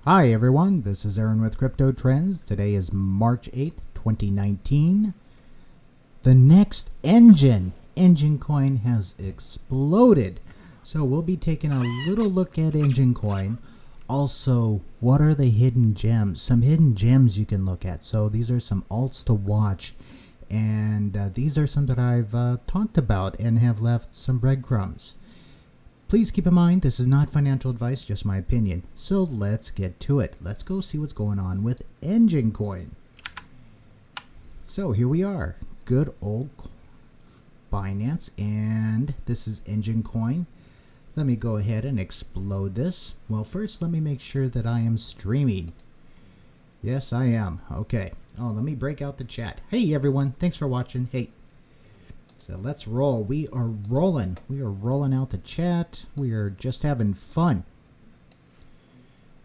Hi everyone, this is Aaron with Crypto Trends. Today is March 8th, 2019. The next Enjin coin has exploded. So we'll be taking a little look at Enjin coin. Also, what are the hidden gems? Some hidden gems you can look at. So these are some alts to watch. And these are some that I've talked about and have left some breadcrumbs. Please keep in mind, this is not financial advice, just my opinion. So let's get to it. Let's go see what's going on with Enjin coin. So here we are, good old Binance, and this is Enjin coin. Let me go ahead and explode this. Well, first let me make sure that I am streaming. Yes, I am. Okay. Oh, let me break out the chat. Hey everyone, thanks for watching. Hey. So let's roll. We are rolling. We are rolling out the chat. We are just having fun.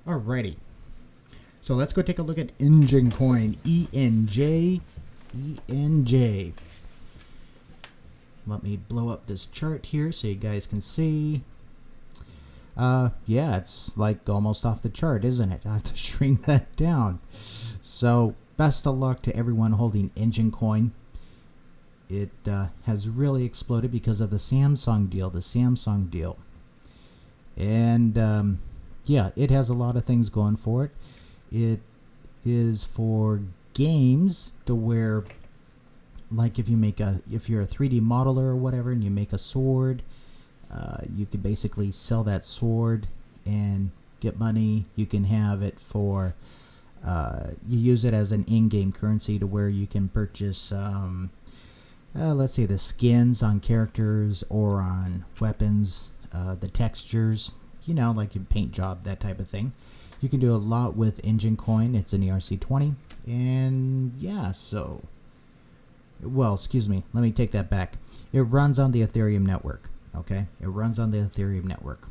Alrighty. So let's go take a look at Enjin coin. ENJ. ENJ. Let me blow up this chart here so you guys can see. Yeah, it's like almost off the chart, isn't it? I have to shrink that down. So best of luck to everyone holding Enjin coin. It has really exploded because of the Samsung deal. And yeah, it has a lot of things going for it. It is for games to where, like if you're a 3D modeler or whatever and you make a sword, you could basically sell that sword and get money. You can have it for you use it as an in-game currency to where you can purchase let's say the skins on characters or on weapons, the textures, you know, like your paint job, that type of thing. You can do a lot with Enjin coin. It's an ERC20. And yeah, so, well, excuse me, let me take that back. It runs on the Ethereum network. Okay, it runs on the Ethereum network.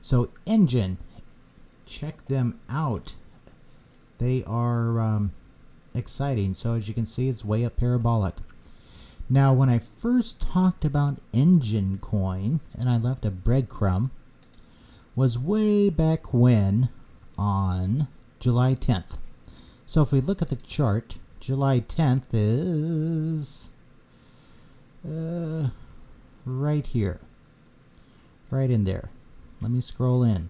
So Enjin, check them out. They are exciting. So as you can see, it's way up parabolic. Now, when I first talked about Enjin coin, and I left a breadcrumb, was way back when on July 10th. So if we look at the chart, July 10th is right here, right in there. Let me scroll in.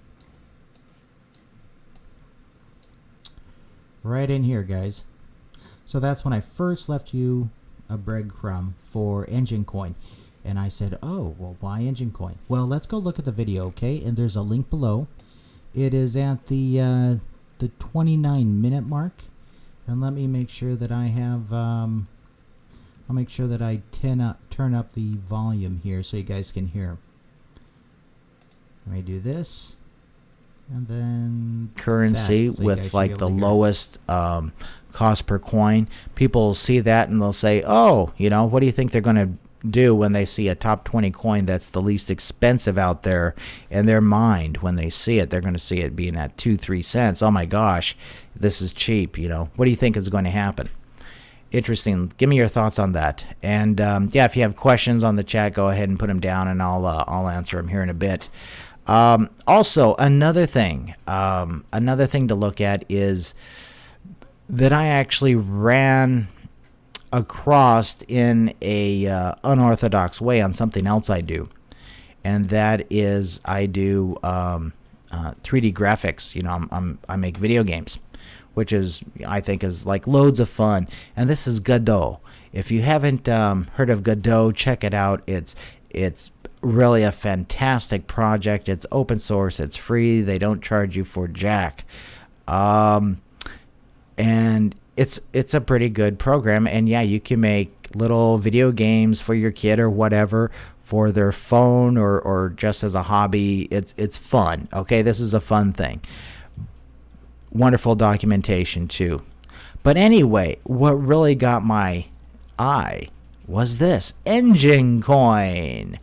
Right in here, guys. So that's when I first left you a breadcrumb for Enjin coin, and I said, oh, well, why Enjin coin? Well, let's go look at the video, okay? And there's a link below. It is at the 29-minute mark, and let me make sure that I have I'll make sure that I turn up the volume here so you guys can hear. Let me do this, and then currency so with like the lowest cost per coin. People see that and they'll say, oh, you know, what do you think they're going to do when they see a top 20 coin that's the least expensive out there? In their mind, when they see it, they're going to see it being at 2-3 cents. Oh my gosh, this is cheap. You know, what do you think is going to happen? Interesting. Give me your thoughts on that. And yeah, if you have questions on the chat, go ahead and put them down, and I'll answer them here in a bit. Also, another thing to look at is that I actually ran across in a unorthodox way on something else I do, and that is I do 3D graphics. You know, I make video games, which is, I think, is like loads of fun. And this is Godot. If you haven't heard of Godot, check it out. It's really a fantastic project. It's open source. It's free. They don't charge you for jack. And it's a pretty good program. And yeah, you can make little video games for your kid or whatever for their phone or just as a hobby. It's fun. Okay, this is a fun thing. Wonderful documentation too. But anyway, what really got my eye was this Enjin coin.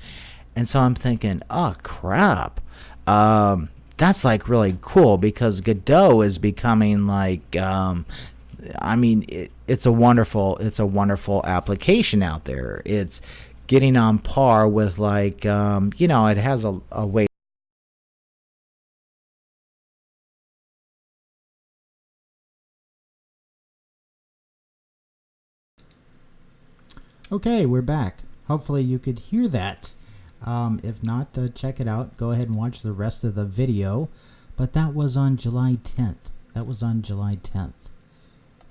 And so I'm thinking, oh crap, that's like really cool, because Godot is becoming like, I mean, it's a wonderful application out there. It's getting on par with, like, you know, it has a way Okay, we're back. Hopefully you could hear that. If not, check it out. Go ahead and watch the rest of the video. But that was on July 10th. That was on July 10th.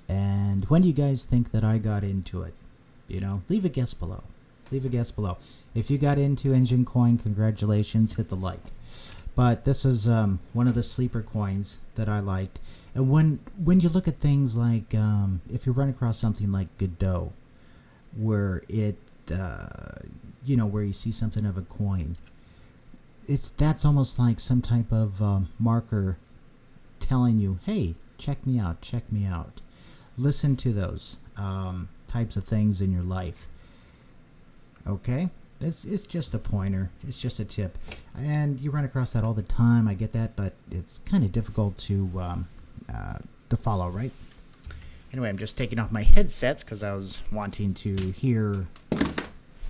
And when do you guys think that I got into it? You know, leave a guess below. Leave a guess below. If you got into Engine Coin, congratulations, hit the like. But this is one of the sleeper coins that I liked. And when you look at things like, if you run across something like Godot, where it, you know, where you see something of a coin, that's almost like some type of marker telling you, hey, check me out, check me out. Listen to those types of things in your life. Okay? It's just a pointer. It's just a tip. And you run across that all the time. I get that, but it's kind of difficult to follow, right? Anyway, I'm just taking off my headsets because I was wanting to hear,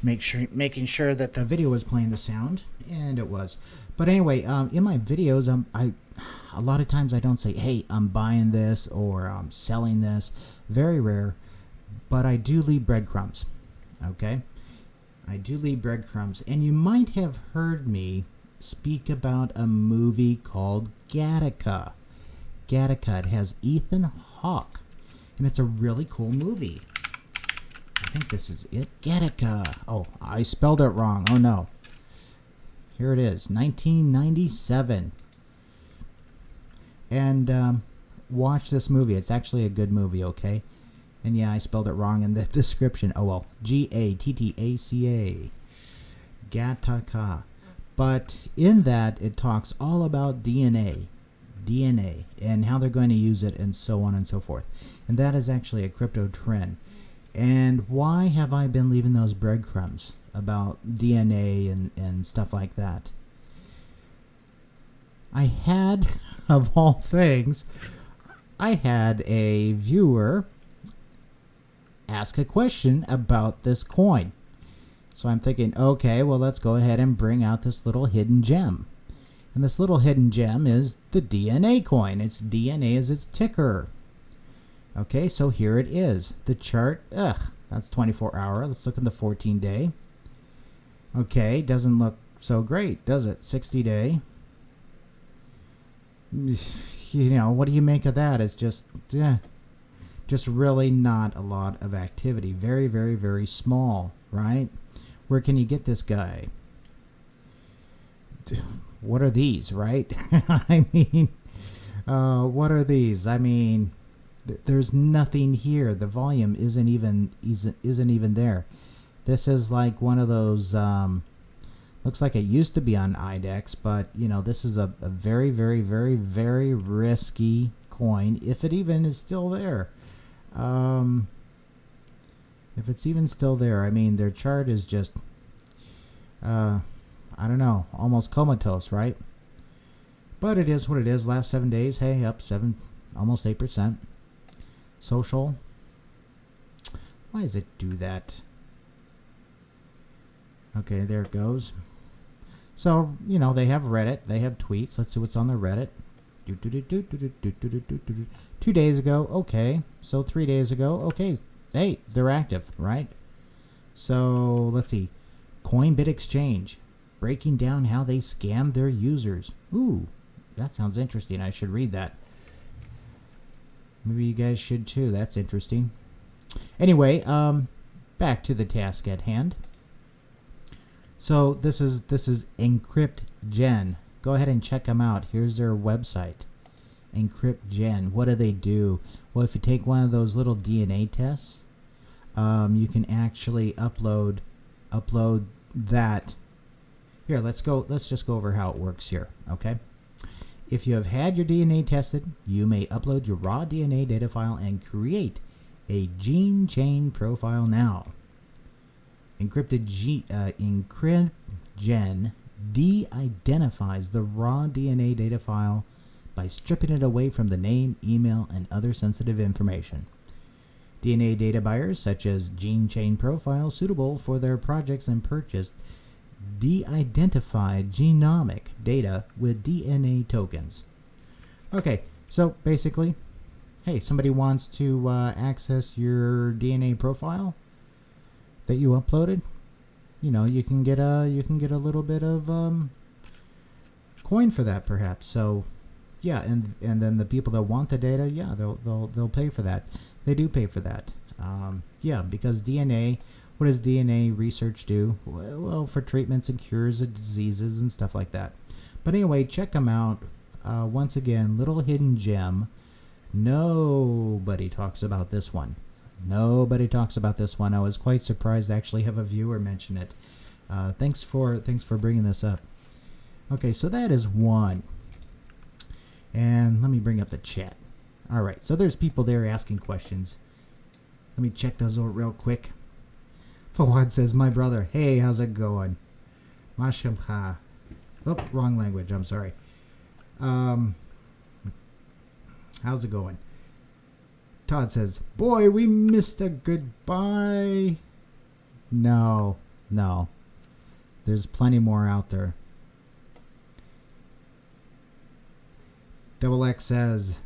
making sure that the video was playing the sound, and it was. But anyway, in my videos, a lot of times I don't say, hey, I'm buying this or I'm selling this. Very rare, but I do leave breadcrumbs. Okay? I do leave breadcrumbs. And you might have heard me speak about a movie called Gattaca. Gattaca. It has Ethan Hawke. And it's a really cool movie. I think this is it. Gattaca. Oh, I spelled it wrong. Oh, no. Here it is. 1997. And watch this movie. It's actually a good movie, okay? And yeah, I spelled it wrong in the description. Oh, well. Gattaca. Gattaca. But in that, it talks all about DNA, and how they're going to use it, and so on and so forth. And that is actually a crypto trend. And why have I been leaving those breadcrumbs about DNA and stuff like that? I had, of all things, I had a viewer ask a question about this coin. So I'm thinking, okay, well, let's go ahead and bring out this little hidden gem. And this little hidden gem is the DNA coin. Its DNA is its ticker. Okay, so here it is. The chart, that's 24 hour. Let's look at the 14 day. Okay, doesn't look so great, does it? 60 day. You know, what do you make of that? It's just really not a lot of activity. Very, very, very small, right? Where can you get this guy? What are these, right? I mean, what are these? I mean, there's nothing here. The volume isn't even there. This is like one of those, looks like it used to be on IDEX, but, you know, this is a very, very, very, very risky coin, if it even is still there. If it's even still there, I mean, their chart is just, I don't know, almost comatose, right? But it is what it is. Last 7 days, hey, up almost 8%. Social. Why does it do that? Okay, there it goes. So, you know, they have Reddit. They have tweets. Let's see what's on the Reddit. 2 days ago, okay. So 3 days ago, okay. Hey, they're active, right? So, let's see. Coinbit Exchange. Breaking down how they scam their users. Ooh, that sounds interesting. I should read that. Maybe you guys should too. That's interesting. Anyway, back to the task at hand. So this is EncryptGen. Go ahead and check them out. Here's their website. EncryptGen. What do they do? Well, if you take one of those little DNA tests, you can actually upload that. Here, let's just go over how it works here, okay? If you have had your DNA tested, you may upload your raw DNA data file and create a gene chain profile now. EncryptGen de-identifies the raw DNA data file by stripping it away from the name, email, and other sensitive information. DNA data buyers, such as gene chain profiles suitable for their projects and purchased de-identified genomic data with DNA tokens. Okay, so basically, hey, somebody wants to access your DNA profile. that you uploaded, you can get a little bit of coin for that, perhaps. So yeah, and then the people that want the data, yeah, they'll pay for that. They do pay for that. Yeah, because DNA. What does DNA research do? Well, for treatments and cures of diseases and stuff like that. But anyway, check them out. Once again, little hidden gem. Nobody talks about this one. Nobody talks about this one. I was quite surprised to actually have a viewer mention it. Thanks for bringing this up. Okay, so that is one. And let me bring up the chat. All right, so there's people there asking questions. Let me check those out real quick. Fawad says, my brother, hey, how's it going? Mashallah. Oh, wrong language, I'm sorry. How's it going? Todd says, boy, we missed a goodbye. No. There's plenty more out there. Double X says,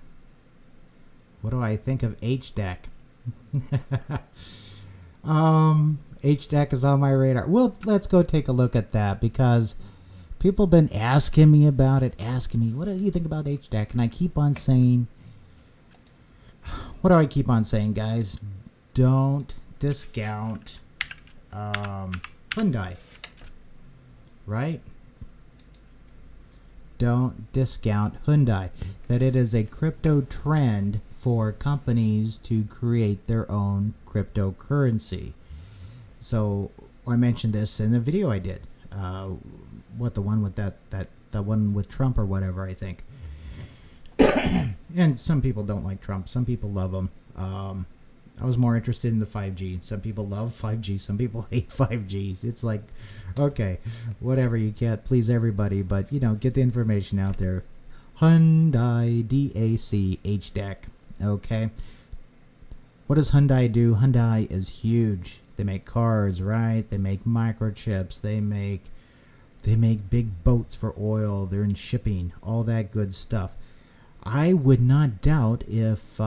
what do I think of HDAC? HDAC is on my radar. Well, let's go take a look at that, because people have been asking me about it, asking me, what do you think about HDAC? And I keep on saying, what do I keep on saying, guys? Don't discount Hyundai, right? Don't discount Hyundai. That it is a crypto trend for companies to create their own cryptocurrency. So I mentioned this in the video I did. The one with that one with Trump or whatever, I think. And some people don't like Trump. Some people love him. I was more interested in the 5G. Some people love 5G. Some people hate 5G. It's like, okay, whatever. You can't please everybody, but get the information out there. Hyundai DAC HDAC. Okay. What does Hyundai do? Hyundai is huge. They make cars, right? They make microchips. They make big boats for oil. They're in shipping, all that good stuff. I would not doubt if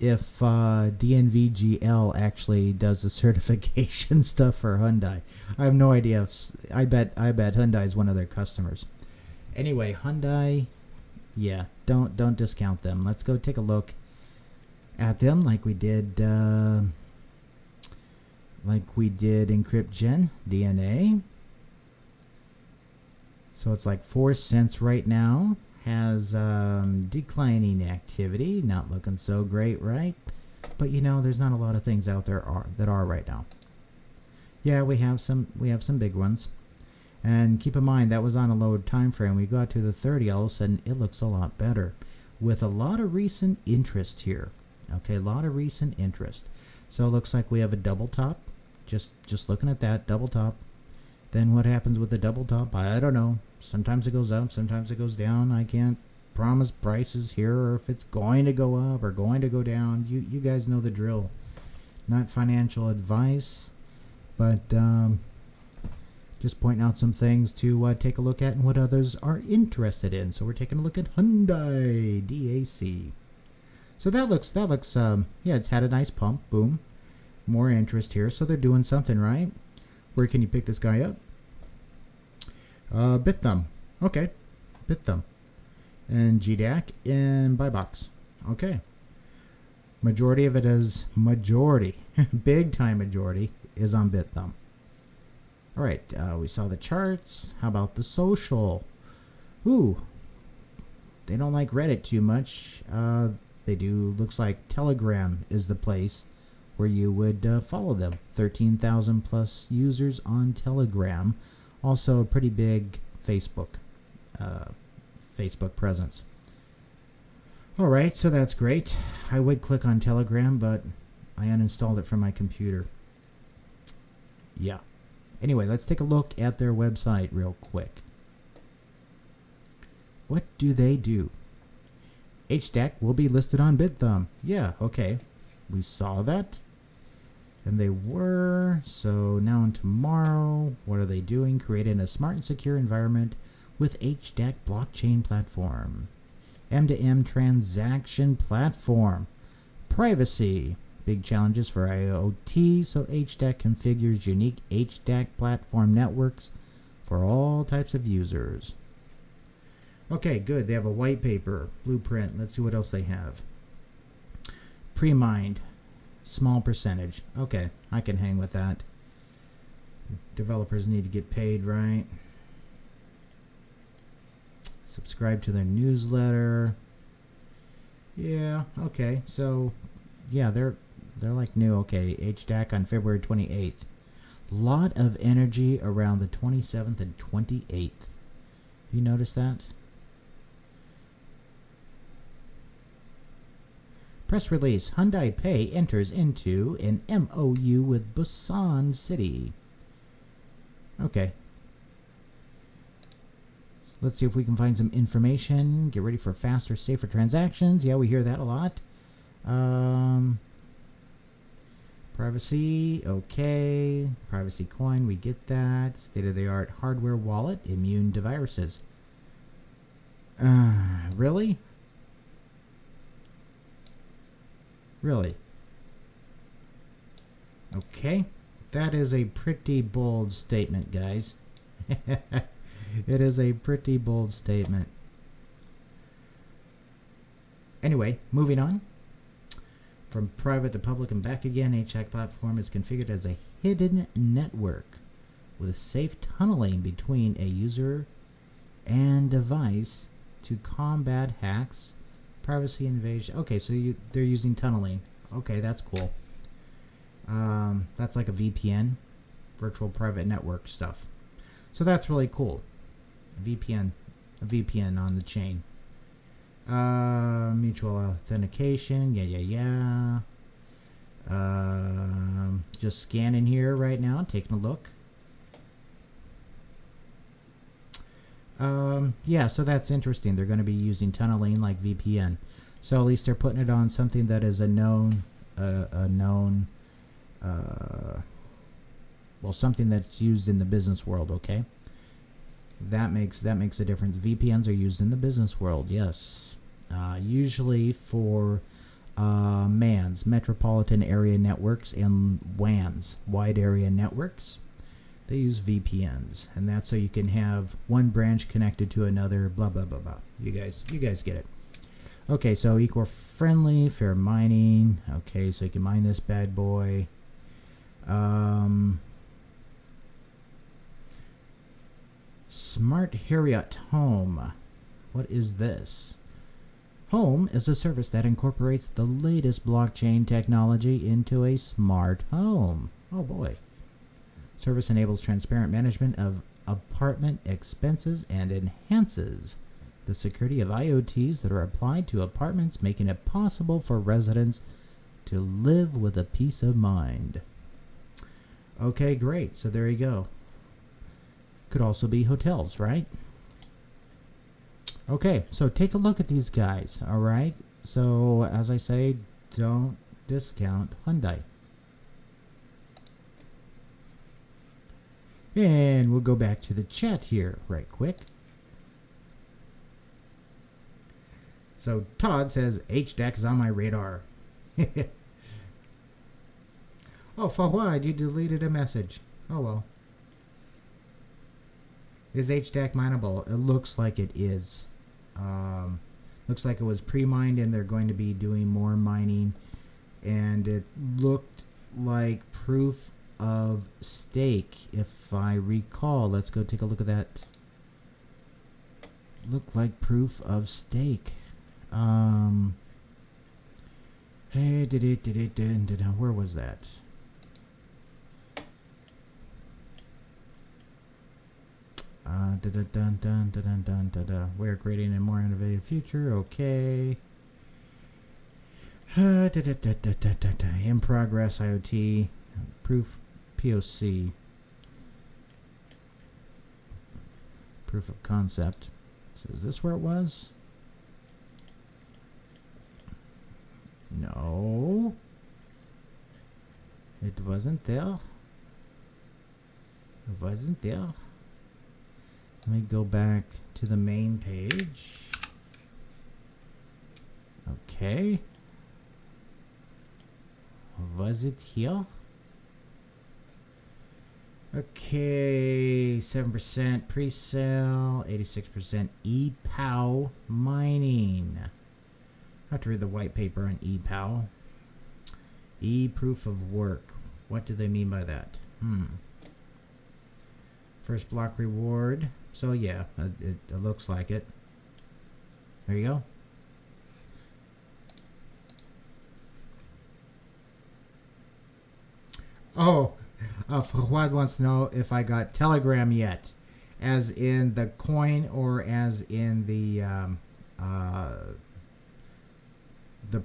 DNVGL actually does the certification stuff for Hyundai. I have no idea. I bet Hyundai is one of their customers. Anyway, Hyundai, yeah, don't discount them. Let's go take a look at them like we did EncryptGen DNA. So it's like 4 cents right now. Has declining activity, not looking so great, right? But there's not a lot of things out there that are right now. Yeah, we have some big ones, and keep in mind that was on a low time frame. We got to the 30, all of a sudden it looks a lot better, with a lot of recent interest here. Okay, a lot of recent interest. So it looks like we have a double top. Just looking at that double top. Then what happens with the double top? I don't know. Sometimes it goes up, sometimes it goes down. I can't promise prices here, or if it's going to go up or going to go down. You guys know the drill. Not financial advice, but just pointing out some things to take a look at and what others are interested in. So we're taking a look at Hyundai DAC. So that looks yeah, it's had a nice pump. Boom. More interest here. So they're doing something right. Where can you pick this guy up? BitThumb. Okay. BitThumb. And GDAC and Buybox. Okay. Majority of it is big time majority is on BitThumb. All right. We saw the charts. How about the social? Ooh. They don't like Reddit too much. They do. Looks like Telegram is the place where you would follow them. 13,000 plus users on Telegram. Also a pretty big Facebook presence. All right, so that's great. I would click on Telegram, but I uninstalled it from my computer. Yeah. Anyway, let's take a look at their website real quick. What do they do? HDAC will be listed on BitThumb. Yeah, okay. We saw that. And they were. So now and tomorrow, what are they doing? Creating a smart and secure environment with HDAC blockchain platform. M2M transaction platform. Privacy. big challenges for IoT. So HDAC configures unique HDAC platform networks for all types of users. Okay, good. They have a white paper, blueprint. Let's see what else they have. Pre-mined, small percentage. Okay, I can hang with that. Developers need to get paid, right? Subscribe to their newsletter. Yeah, okay. So, yeah, they're like new. Okay, HDAC on February 28th. Lot of energy around the 27th and 28th. You notice that? Press release. Hyundai Pay enters into an MOU with Busan City. Okay. So let's see if we can find some information. Get ready for faster, safer transactions. Yeah, we hear that a lot. Privacy. Okay. Privacy coin. We get that. State-of-the-art hardware wallet. Immune to viruses. Really? Really? Okay. That is a pretty bold statement, guys. It is a pretty bold statement. Anyway, moving on. From private to public and back again, HVAC platform is configured as a hidden network with safe tunneling between a user and device to combat hacks, privacy invasion. Okay, so they're using tunneling. Okay, that's cool. That's like a VPN, virtual private network stuff. So that's really cool. A VPN on the chain. Mutual authentication. Yeah. Just scanning here right now, taking a look. Yeah, so that's interesting. They're going to be using tunneling like VPN. So at least they're putting it on something that is a known, something that's used in the business world. Okay, that makes a difference. VPNs are used in the business world, yes, usually for MANs, metropolitan area networks, and WANs, wide area networks. They use VPNs, and that's so you can have one branch connected to another. Blah blah blah blah. You guys get it. Okay, so eco-friendly, fair mining. Okay, so you can mine this bad boy. Smart Harriet Home. What is this? Home is a service that incorporates the latest blockchain technology into a smart home. Oh boy. Service enables transparent management of apartment expenses and enhances the security of IoTs that are applied to apartments, making it possible for residents to live with a peace of mind. Okay, great. So there you go. Could also be hotels, right? Okay, so take a look at these guys, all right? So, as I say, don't discount Hyundai. And we'll go back to the chat here right quick. So Todd says, HDAC is on my radar. Oh, Fawad, you deleted a message. Oh well. Is HDAC mineable? It looks like it is. Looks like it was pre-mined and they're going to be doing more mining. And it looked like proof of stake, if I recall. Let's go take a look at that. Looked like proof of stake. Hey, where was that? We're creating a more innovative future. Okay. In progress, IoT proof, POC, proof of concept. So is this where it was? No, it wasn't there. It wasn't there. Let me go back to the main page. Okay. Was it here? Okay, 7% pre-sale, 86% EPOW mining. I have to read the white paper on EPOW. E-proof of work. What do they mean by that? First block reward. So yeah, it looks like it. There you go. Oh, Fawad wants to know if I got Telegram yet, as in the coin or as in the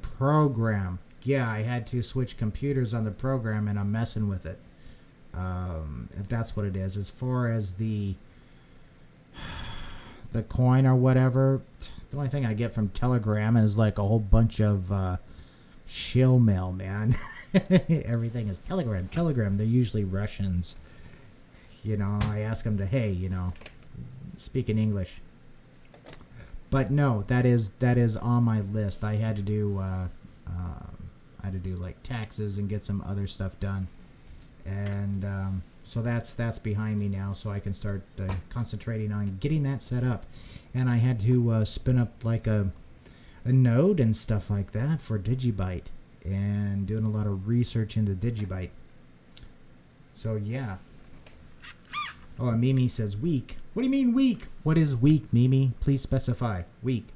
program. Yeah, I had to switch computers on the program, and I'm messing with it. If that's what it is. As far as the coin or whatever, the only thing I get from Telegram is like a whole bunch of shill mail, man. Everything is Telegram. They're usually Russians. You know, I ask them to, hey, you know, speak in English. But no, that is on my list. I had to do like taxes and get some other stuff done, and so that's behind me now. So I can start concentrating on getting that set up. And I had to spin up like a node and stuff like that for Digibyte, and doing a lot of research into Digibyte. So yeah. Oh, and Mimi says weak. What do you mean weak? What is weak, Mimi? Please specify. Weak.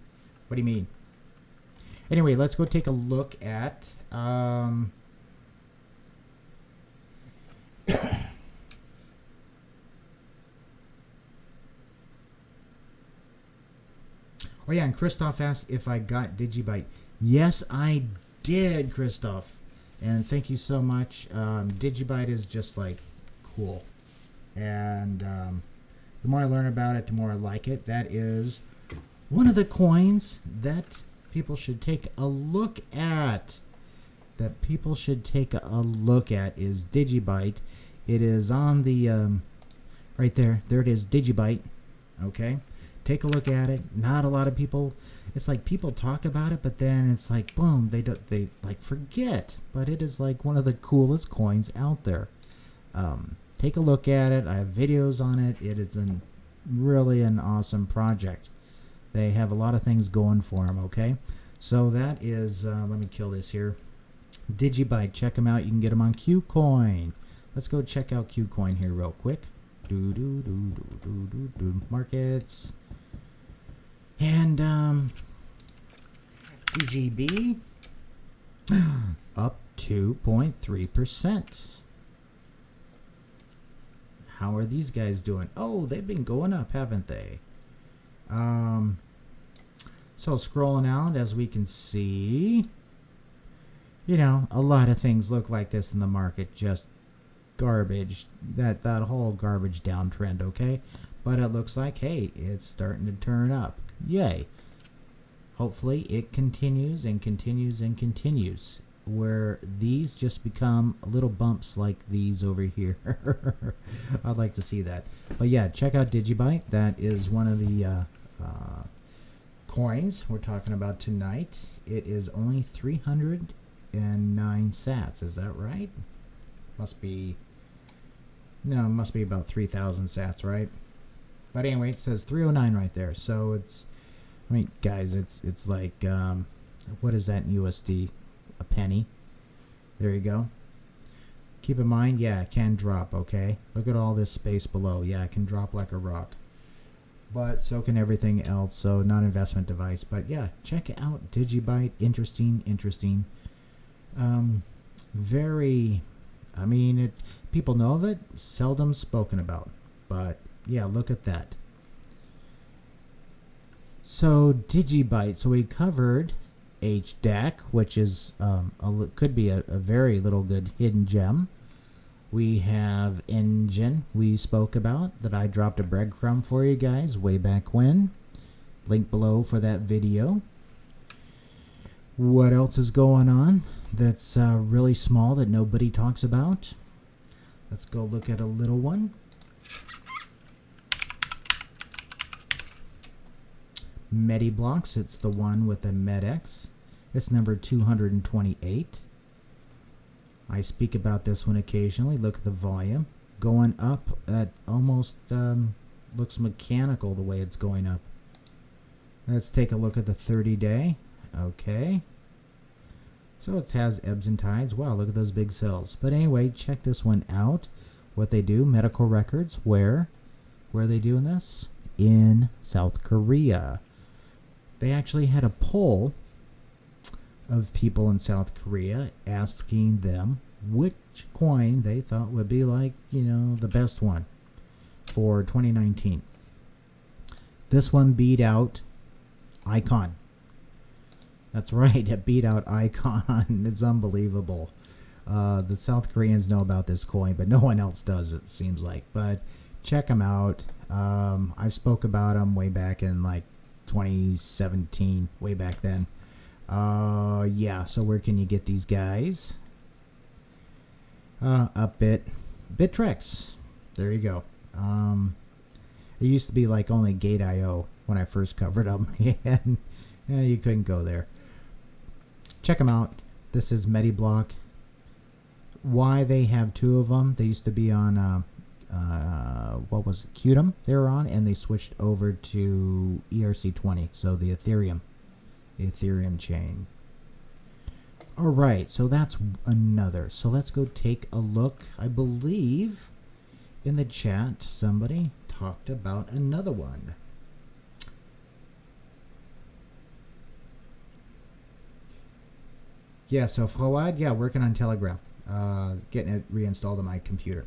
What do you mean? Anyway, let's go take a look at oh yeah, and Christoph asked if I got Digibyte. Yes, I did, Christoph. And thank you so much. Digibyte is just like cool. And the more I learn about it, the more I like it. That is one of the coins that people should take a look at. Is Digibyte. It is on the right there. There it is, Digibyte. Okay, take a look at it. Not a lot of people. It's like people talk about it, but then it's like boom, they like forget. But it is like one of the coolest coins out there. Take a look at it. I have videos on it. It is really an awesome project. They have a lot of things going for them, okay? So that is, let me kill this here. Digibyte, check them out. You can get them on Qcoin. Let's go check out Qcoin here real quick. Markets. And, DGB, up 2.3%. How are these guys doing? Oh, they've been going up, haven't they? So scrolling out, as we can see, you know, a lot of things look like this in the market. Just garbage. That whole garbage downtrend, okay? But it looks like, hey, it's starting to turn up. Yay. Hopefully it continues and continues and continues, where these just become little bumps like these over here. I'd like to see that. But yeah, check out Digibyte. That is one of the coins we're talking about tonight. It is only 309 sats. Is that right? Must be about 3,000 sats, right? But anyway, it says 309 right there. So it's, I mean, guys, it's like, what is that in USD? A penny. There you go. Keep in mind, yeah, it can drop, okay? Look at all this space below. Yeah, it can drop like a rock. But so can everything else, so not investment device. But yeah, check out Digibyte. Interesting. Very, I mean, people know of it, seldom spoken about. But yeah, look at that. So Digibyte, so we covered HDAC, which is could be a very little good hidden gem. We have Enjin, we spoke about, that I dropped a breadcrumb for you guys way back when. Link below for that video. What else is going on that's really small that nobody talks about? Let's go look at a little one. Mediblocks, it's the one with the MedX. It's number 228. I speak about this one occasionally. Look at the volume. Going up at almost looks mechanical the way it's going up. Let's take a look at the 30-day. Okay. So it has ebbs and tides. Wow, look at those big cells. But anyway, check this one out. What they do, medical records. Where are they doing this? In South Korea. They actually had a poll of people in South Korea asking them which coin they thought would be like, the best one for 2019. This one beat out Icon. That's right, it beat out Icon. It's unbelievable. The South Koreans know about this coin, but no one else does, it seems like. But check them out. I spoke about them way back in like 2017, way back then. Yeah, so where can you get these guys? Bittrex. There you go. It used to be like only Gate.io when I first covered them. And you couldn't go there. Check them out. This is MediBlock. Why they have two of them? They used to be on what was it? Qtum they were on, and they switched over to ERC20, so the Ethereum chain. All right, so that's another. So let's go take a look. I believe in the chat somebody talked about another one. Yeah, so Fawad, yeah, working on Telegram. Getting it reinstalled on my computer.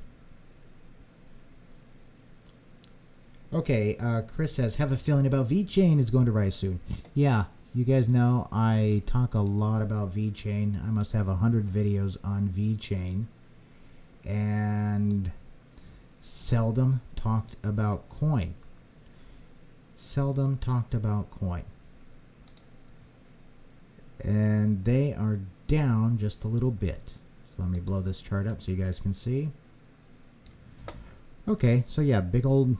Okay, Chris says, have a feeling about VeChain is going to rise soon. Yeah, you guys know I talk a lot about VeChain. I must have 100 videos on VeChain. And seldom talked about coin. Seldom talked about coin. And they are down just a little bit. So let me blow this chart up so you guys can see. Okay, so yeah, big old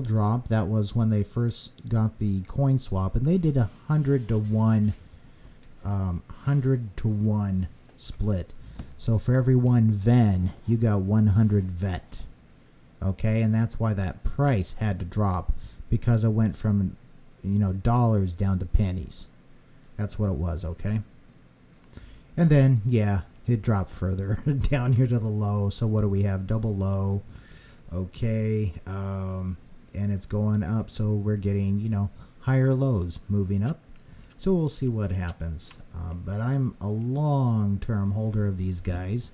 drop. That was when they first got the coin swap, and they did 100 to 1 split. So for every one VEN, you got 100 VET. Okay, and that's why that price had to drop, because it went from dollars down to pennies. That's what it was, okay? And then, yeah, it dropped further down here to the low. So what do we have? Double low. Okay. And it's going up. So we're getting, higher lows moving up. So we'll see what happens. But I'm a long-term holder of these guys.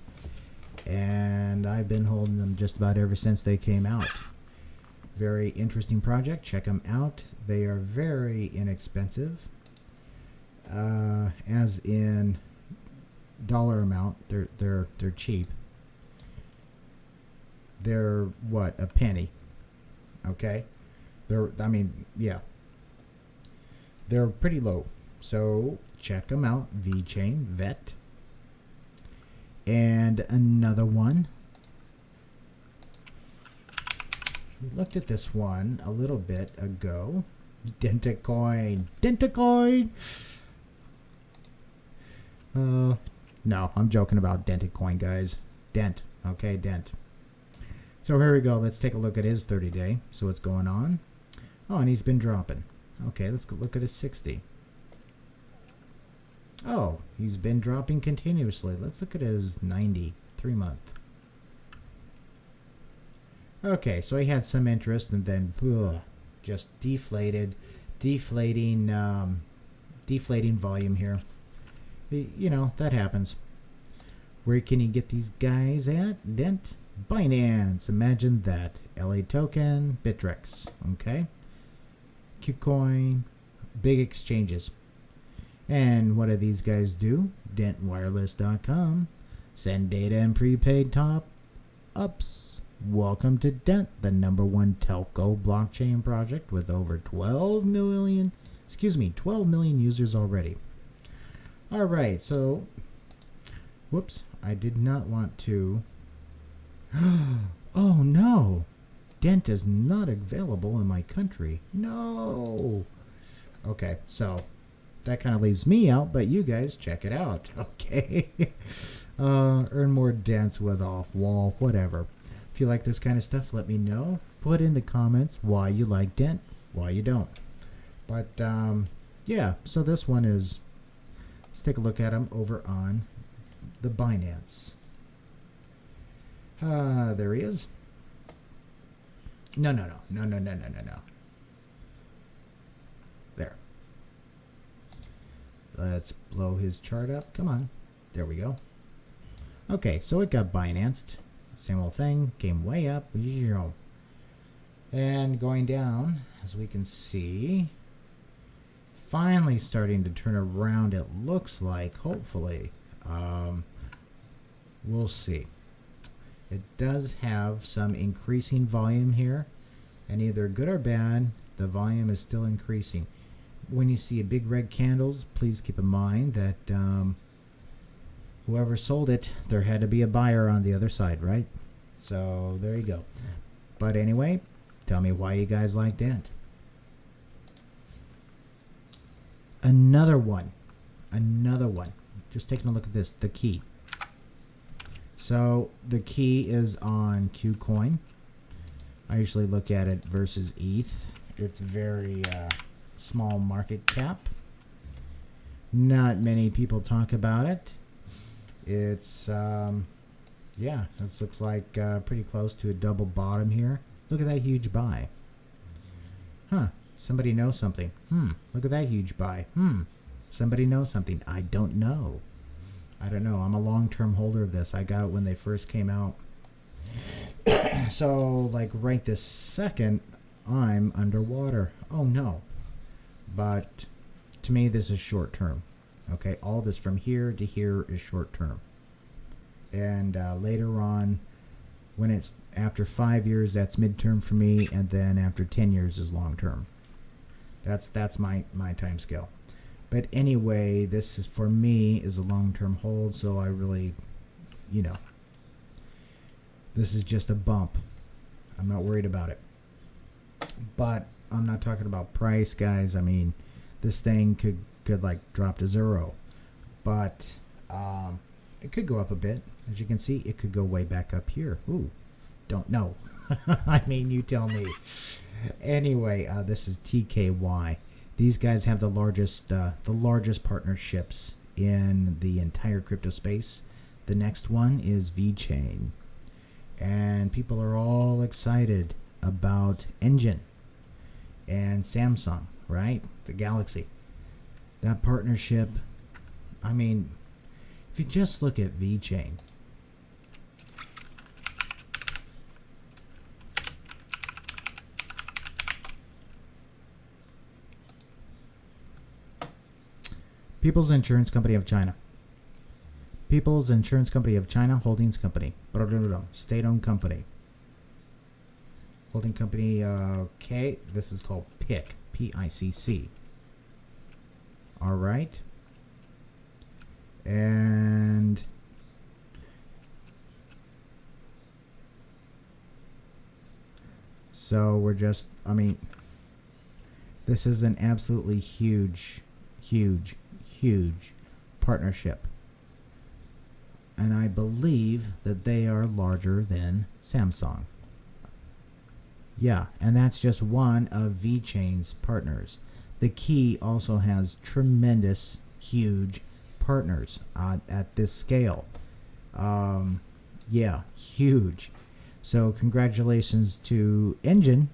And I've been holding them just about ever since they came out. Very interesting project. Check them out. They are very inexpensive. As in dollar amount, they're cheap. They're what, a penny? Okay, they're pretty low. So check them out. VeChain VET. And another one. We looked at this one a little bit ago. Dentacoin. No, I'm joking about Dentacoin, guys. Dent. Okay, Dent. So here we go. Let's take a look at his 30-day. So what's going on? Oh, and he's been dropping. Okay, let's go look at his 60. Oh, he's been dropping continuously. Let's look at his 90, 3-month. Okay, so he had some interest, and then just deflating volume here. That happens. Where can you get these guys at? Dent, Binance, imagine that. LA Token, Bittrex, okay? Qcoin, big exchanges. And what do these guys do? DentWireless.com, send data and prepaid top ups. Welcome to Dent, the #1 telco blockchain project with over 12 million users already. All right, so, whoops, I did not want to. Oh no, Dent is not available in my country. No. Okay, so that kind of leaves me out, but you guys check it out. Okay. Earn more dents with off wall, whatever. If you like this kind of stuff, let me know. Put in the comments why you like dent, why you don't. But yeah, so this one is, let's take a look at them over on the Binance. There he is. No. There. Let's blow his chart up. Come on. There we go. Okay, so it got Binanced. Same old thing. Came way up. And going down, as we can see, finally starting to turn around, it looks like, hopefully. We'll see. It does have some increasing volume here, and either good or bad, the volume is still increasing. When you see a big red candles, please keep in mind that whoever sold it, there had to be a buyer on the other side, right? So there you go. But anyway, tell me why you guys like dent. Another one. Just taking a look at this, the key. So the key is on Qcoin. I usually look at it versus ETH. It's very small market cap. Not many people talk about it. It's yeah, this looks like pretty close to a double bottom here. Look at that huge buy. Huh, somebody knows something. Look at that huge buy. Somebody knows something. I don't know. I'm a long-term holder of this. I got it when they first came out. So, like right this second, I'm underwater. Oh no. But to me, this is short-term. Okay, all this from here to here is short-term. And later on, when it's after 5 years, that's mid-term for me, and then after 10 years is long-term. That's my time scale. But anyway, this is, for me, is a long-term hold, so I really, this is just a bump. I'm not worried about it. But I'm not talking about price, guys. I mean, this thing could like drop to zero. But it could go up a bit. As you can see, it could go way back up here. Ooh, don't know. I mean, you tell me. Anyway, this is TKY. These guys have the largest partnerships in the entire crypto space. The next one is VeChain, and people are all excited about Enjin and Samsung, right? The Galaxy. That partnership. I mean, if you just look at VeChain. People's Insurance Company of China. People's Insurance Company of China Holdings Company. State-owned company. Holding company, okay. This is called PICC. P-I-C-C. All right. And so we're just, I mean, this is an absolutely huge partnership, and I believe that they are larger than Samsung. Yeah, and that's just one of VeChain's partners. The Key also has tremendous, huge partners at this scale. Yeah, huge. So congratulations to Enjin,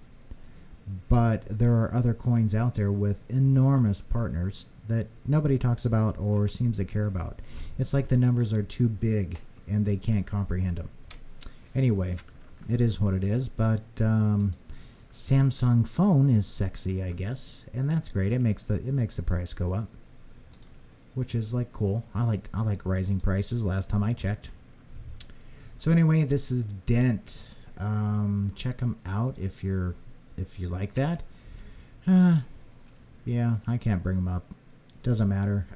but there are other coins out there with enormous partners that nobody talks about or seems to care about. It's like the numbers are too big and they can't comprehend them. Anyway, it is what it is, but Samsung phone is sexy, I guess, and that's great. It makes the price go up, which is like cool. I like rising prices. Last time I checked. So anyway, this is Dent. Check them out if you like that. Yeah, I can't bring them up. Doesn't matter.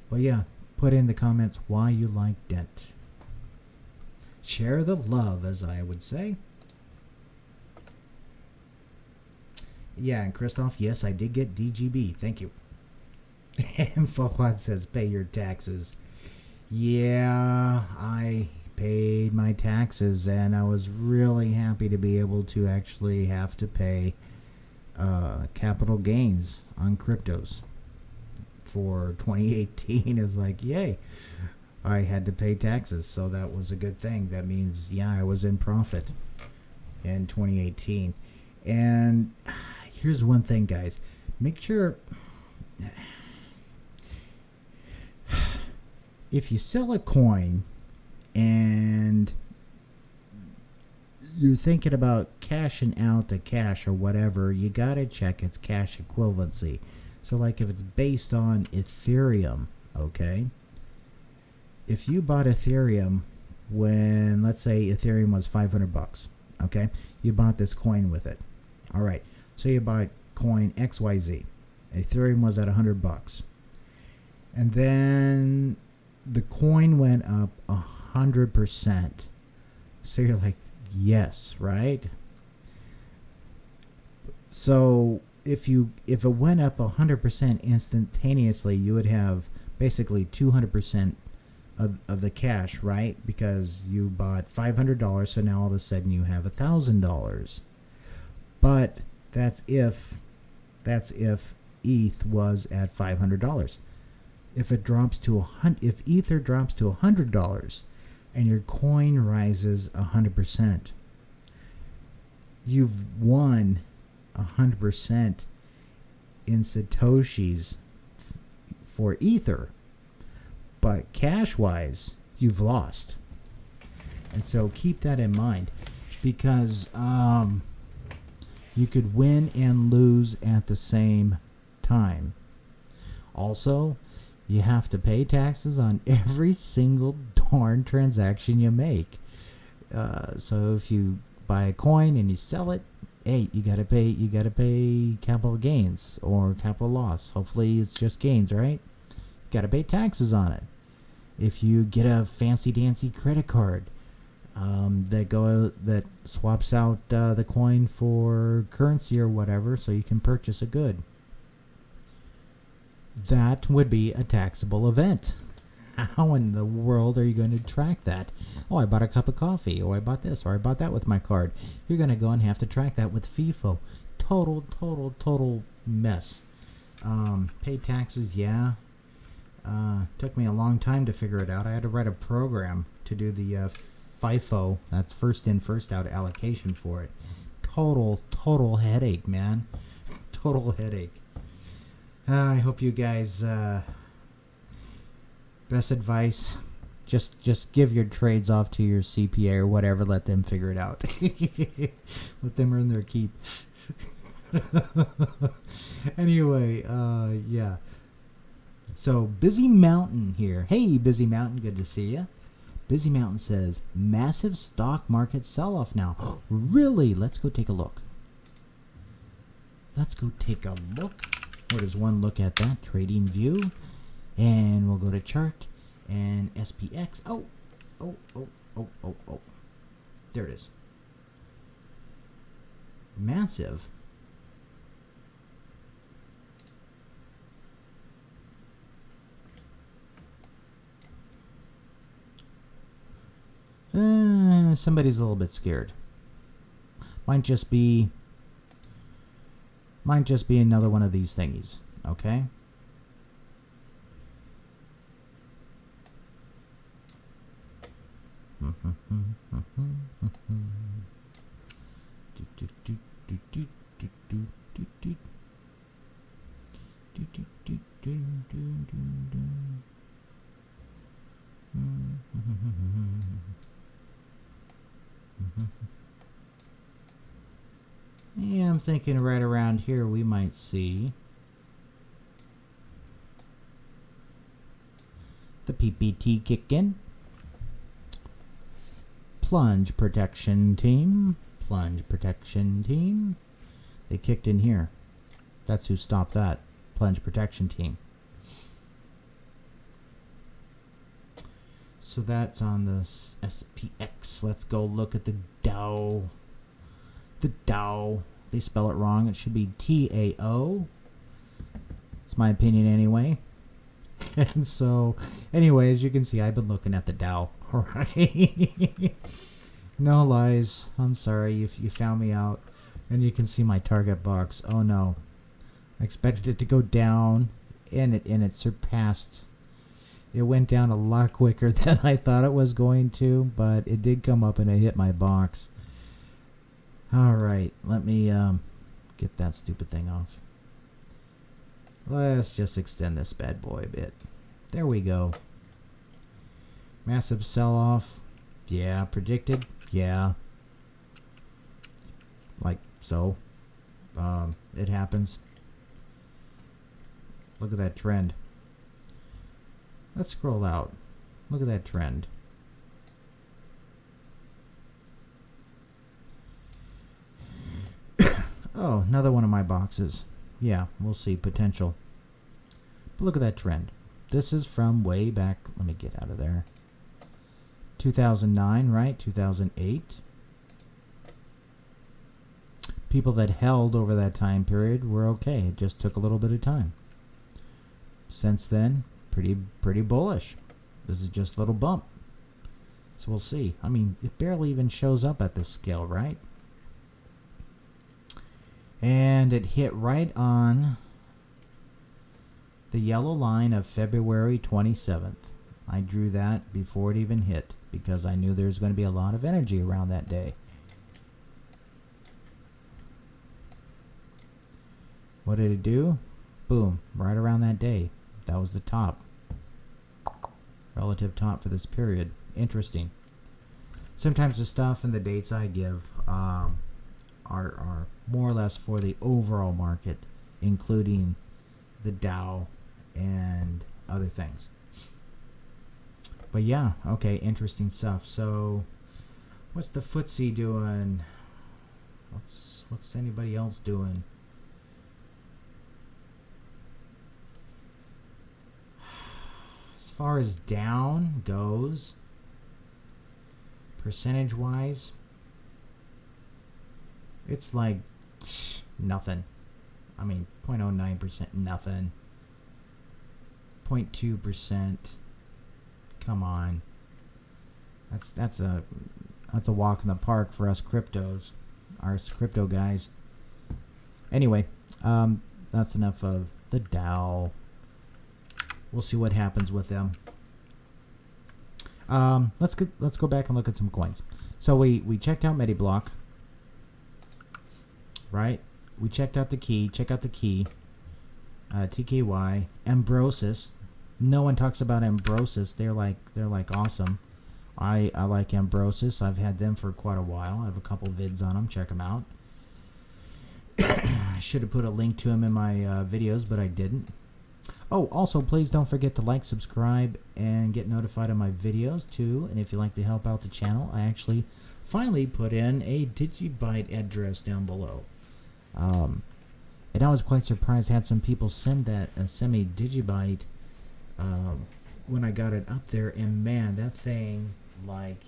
But yeah, put in the comments why you like Dent. Share the love, as I would say. Yeah, and Christoph, yes, I did get DGB. Thank you. And Fawad says, pay your taxes. Yeah, I paid my taxes, and I was really happy to be able to actually have to pay capital gains on cryptos for 2018. Is like, yay, I had to pay taxes, so that was a good thing. That means, yeah, I was in profit in 2018. And here's one thing, guys. Make sure if you sell a coin and you're thinking about cashing out the cash or whatever, you gotta check its cash equivalency. So like if it's based on Ethereum, okay? If you bought Ethereum when, let's say Ethereum was 500 bucks, okay? You bought this coin with it. All right. So you bought coin XYZ. Ethereum was at 100 bucks. And then the coin went up 100%. So you're like, yes, right? So if it went up 100% instantaneously, you would have basically 200% of the cash, right? Because you bought $500, so now all of a sudden you have $1,000. But that's if ETH was at $500. If it drops to if Ether drops to $100 and your coin rises 100%, you've won 100% in satoshis for Ether, but cash-wise, you've lost. And so keep that in mind, because you could win and lose at the same time. Also, you have to pay taxes on every single darn transaction you make. So if you buy a coin and you sell it, hey, you gotta pay capital gains or capital loss. Hopefully it's just gains, right? You gotta pay taxes on it. If you get a fancy dancy credit card that swaps out the coin for currency or whatever, so you can purchase a good, that would be a taxable event. How in the world are you going to track that? Oh, I bought a cup of coffee, or I bought this, or I bought that with my card. You're going to go and have to track that with FIFO. Total mess. Pay taxes, yeah. Took me a long time to figure it out. I had to write a program to do the FIFO, that's first in, first out allocation for it. Total headache, man. Total headache. I hope you guys, best advice, just give your trades off to your CPA or whatever. Let them figure it out. Let them earn their keep. Anyway, yeah. So Busy Mountain here. Hey, Busy Mountain, good to see you. Busy Mountain says, massive stock market sell-off now. Really? Let's go take a look. Where does one look at that? Trading view. And we'll go to chart and SPX. Oh. There it is. Massive. Somebody's a little bit scared. Might just be another one of these thingies. Okay. Yeah, I'm thinking right around here we might see the PPT kick in. Plunge protection team. They kicked in here. That's who stopped that. Plunge protection team. So that's on the SPX. Let's go look at the Dow. The Dow. They spell it wrong. It should be TAO. It's my opinion anyway. And so, anyway, as you can see, I've been looking at the Dow. All right. No lies. I'm sorry if you found me out. And you can see my target box. Oh no. I expected it to go down, and it surpassed. It went down a lot quicker than I thought it was going to, but it did come up and it hit my box. All right, let me get that stupid thing off. Let's just extend this bad boy a bit. There we go. Massive sell-off. Yeah, predicted. Yeah. Like so. It happens. Look at that trend. Let's scroll out. Look at that trend. Oh, another one of my boxes. Yeah, we'll see potential. But look at that trend. This is from way back. Let me get out of there. 2009, right? 2008. People that held over that time period were okay. It just took a little bit of time. Since then, pretty bullish. This is just a little bump. So we'll see. I mean, it barely even shows up at this scale, right? And it hit right on the yellow line of February 27th. I drew that before it even hit because I knew there was going to be a lot of energy around that day. What did it do? Boom, right around that day. That was the top. Relative top for this period. Interesting. Sometimes the stuff and the dates I give are more or less for the overall market, including the Dow and other things. But yeah, okay, interesting stuff. So, what's the FTSE doing? What's anybody else doing? As far as down goes, percentage-wise, it's like nothing. I mean, 0.09%, nothing. 0.2%. Come on. That's a walk in the park for us cryptos, our crypto guys. Anyway, that's enough of the Dow. We'll see what happens with them. Let's go back and look at some coins. So we checked out MediBlock, right? We checked out the key. Check out the key. TKY. Ambrosis. No one talks about Ambrosis. They're like awesome. I like Ambrosis. I've had them for quite a while. I have a couple vids on them. Check them out. I should have put a link to them in my videos, but I didn't. Oh, also, please don't forget to like, subscribe, and get notified of my videos, too. And if you'd like to help out the channel, I actually finally put in a Digibyte address down below. And I was quite surprised. I had some people send me Digibyte when I got it up there. And, man, that thing, like,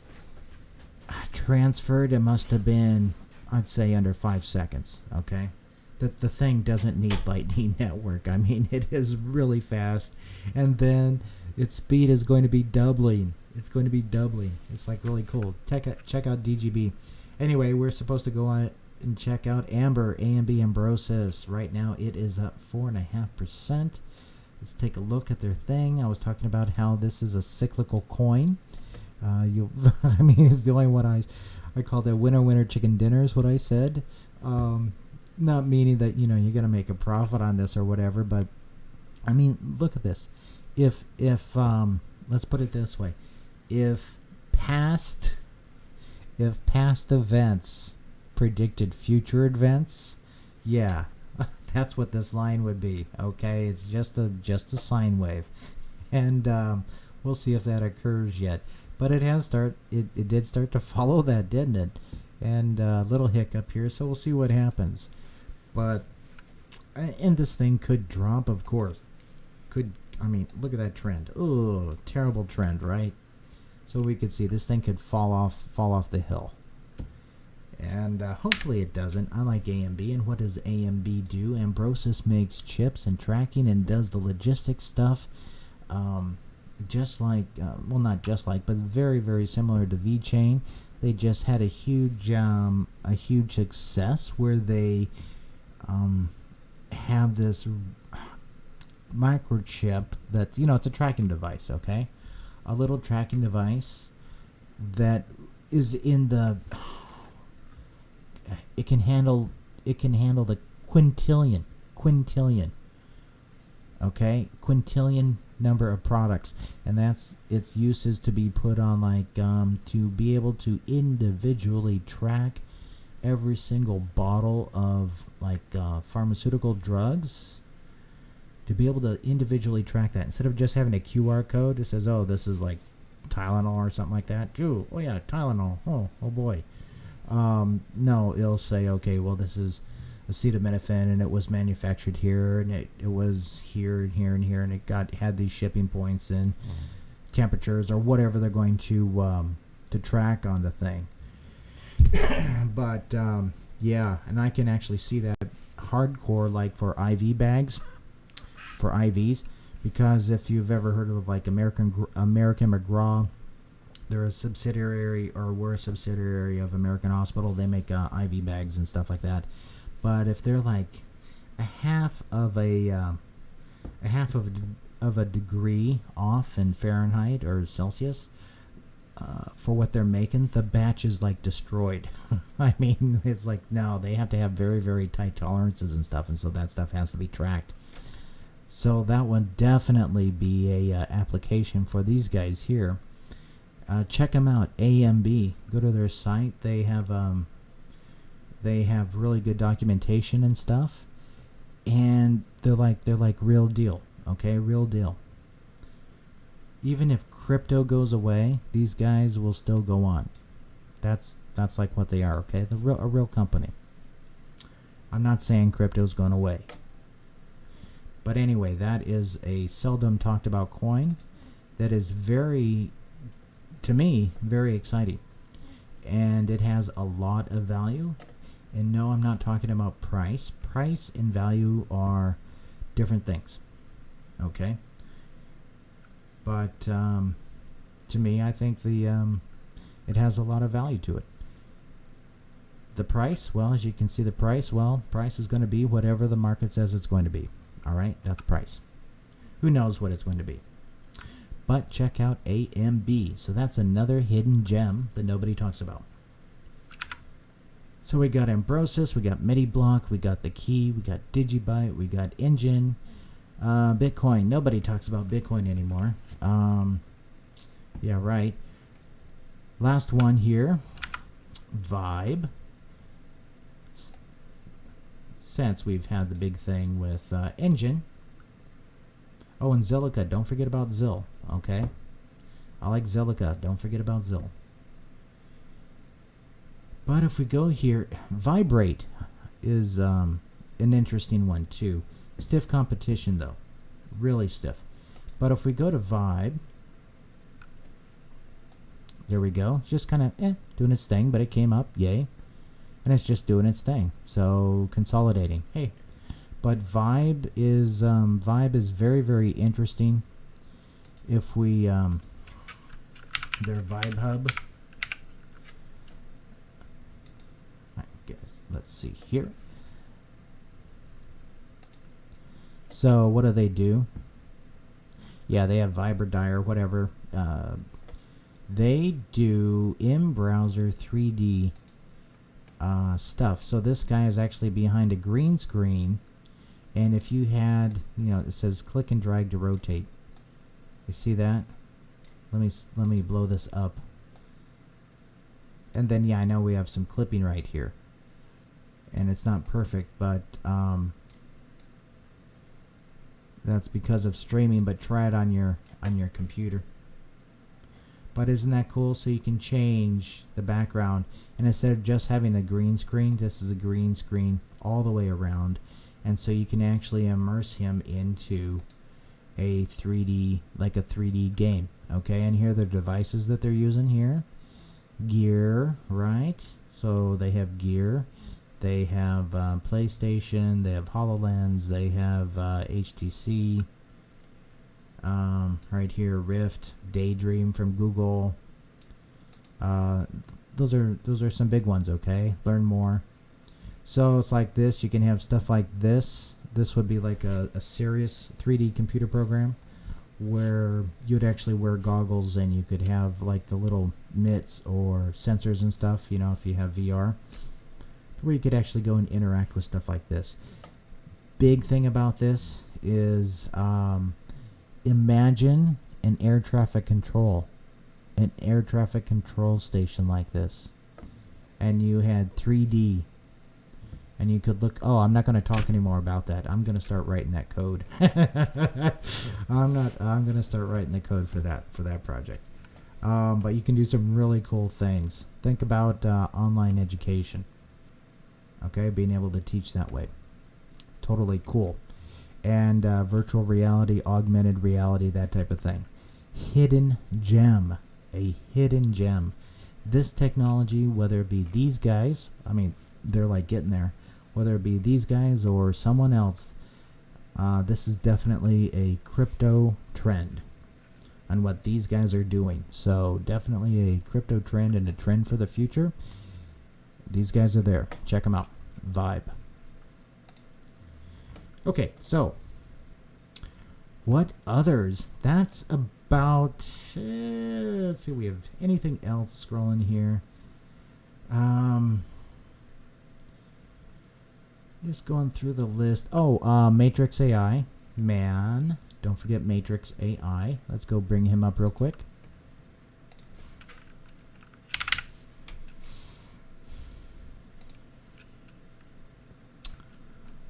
transferred, it must have been, I'd say, under 5 seconds, okay? The thing doesn't need Lightning Network. I mean, it is really fast. And then its speed is going to be doubling. It's going to be doubling. It's like really cool. Check out DGB. Anyway, we're supposed to go on and check out Amber, AMB Ambrosis. Right now it is up 4.5%. Let's take a look at their thing. I was talking about how this is a cyclical coin. I mean, it's the only one I called it winner chicken dinner is what I said. Not meaning that, you're going to make a profit on this or whatever, but I mean, look at this. If let's put it this way. If past events predicted future events, yeah, that's what this line would be. Okay, it's just a sine wave, and we'll see if that occurs yet. But it did start to follow that, didn't it? And a little hiccup here, so we'll see what happens. But and this thing could drop, of course. I mean, look at that trend. Oh, terrible trend, right? So we could see this thing could fall off the hill. And hopefully it doesn't. I like AMB. And what does AMB do? Ambrosis makes chips and tracking and does the logistics stuff. just like, well, not just like, but very, very similar to VChain. They just had a huge success where they have this microchip that's, it's a tracking device, okay? A little tracking device that is in the, it can handle the quintillion, okay? Quintillion number of products, and that's its use is to be put on, like, to be able to individually track every single bottle of, like, pharmaceutical drugs, to be able to individually track that instead of just having a QR code that says, oh, this is like Tylenol or something like that. Ooh, oh yeah, Tylenol. Oh boy. No, it'll say, okay, well, this is acetaminophen, and it was manufactured here, and it was here and here and here, and it had these shipping points and temperatures or whatever they're going to track on the thing. But yeah, and I can actually see that hardcore, like for IV bags, for IVs, because if you've ever heard of, like, American McGraw, they're a subsidiary, or were a subsidiary of American Hospital. They make IV bags and stuff like that. But if they're like a half of a degree off in Fahrenheit or Celsius for what they're making, the batch is like destroyed. I mean, it's like, no, they have to have very, very tight tolerances and stuff, and so that stuff has to be tracked. So that would definitely be a application for these guys here. Check them out, AMB. Go to their site. They have really good documentation and stuff, and they're like real deal. Okay, real deal. Even if crypto goes away, these guys will still go on. That's like what they are. Okay, a real company. I'm not saying crypto's going away. But anyway, that is a seldom talked about coin that is to me, very exciting. And it has a lot of value. And no, I'm not talking about price. Price and value are different things. Okay? But to me, I think it has a lot of value to it. The price, well, as you can see, price is going to be whatever the market says it's going to be. All right, that's price. Who knows what it's going to be? But check out AMB. So that's another hidden gem that nobody talks about. So we got Ambrosis, we got MediBlock, we got the Key, we got Digibyte, we got Enjin, Bitcoin. Nobody talks about Bitcoin anymore. Yeah, right. Last one here, Vibe. Since we've had the big thing with Enjin. Oh, and Zilliqa. Don't forget about Zill. Okay? I like Zilliqa. Don't forget about Zill. But if we go here, Vibrate is an interesting one too. Stiff competition though. Really stiff. But if we go to Vibe, there we go. It's just kind of doing its thing, but it came up. Yay. And it's just doing its thing. So consolidating. Hey. But Vibe is very, very interesting. If we their Vibe Hub. I guess let's see here. So what do? Yeah, they have ViberDire, whatever. They do in-browser 3D stuff. So this guy is actually behind a green screen, and if you had, it says click and drag to rotate. You see that? Let me blow this up. And then I know we have some clipping right here, and it's not perfect, but that's because of streaming. But try it on your computer. But isn't that cool? So you can change the background, and instead of just having a green screen, this is a green screen all the way around, and so you can actually immerse him into a 3D, like a 3D game. Okay, and here are the devices that they're using here. Gear, right? So they have Gear, they have PlayStation, they have HoloLens, they have HTC. Right here, Rift, Daydream from Google. Those are some big ones. Okay, learn more. So it's like this. You can have stuff like this. This would be like a serious 3D computer program where you'd actually wear goggles and you could have like the little mitts or sensors and stuff, you know, if you have VR, where you could actually go and interact with stuff like this. Big thing about this is imagine an air traffic control station like this, and you had 3D, and you could look. Oh, I'm not going to talk anymore about that. I'm going to start writing that code. I'm going to start writing the code for that project. But you can do some really cool things. Think about online education. Okay, being able to teach that way. Totally cool. And virtual reality, augmented reality, that type of thing. Hidden gem. A hidden gem. This technology, whether it be these guys, I mean, they're like getting there. Whether it be these guys or someone else, this is definitely a crypto trend on what these guys are doing. So definitely a crypto trend and a trend for the future. These guys are there. Check them out. Vibe. Okay, so what others? That's about. Let's see. We have anything else scrolling here? Just going through the list. Oh, Matrix AI. Man, don't forget Matrix AI. Let's go bring him up real quick.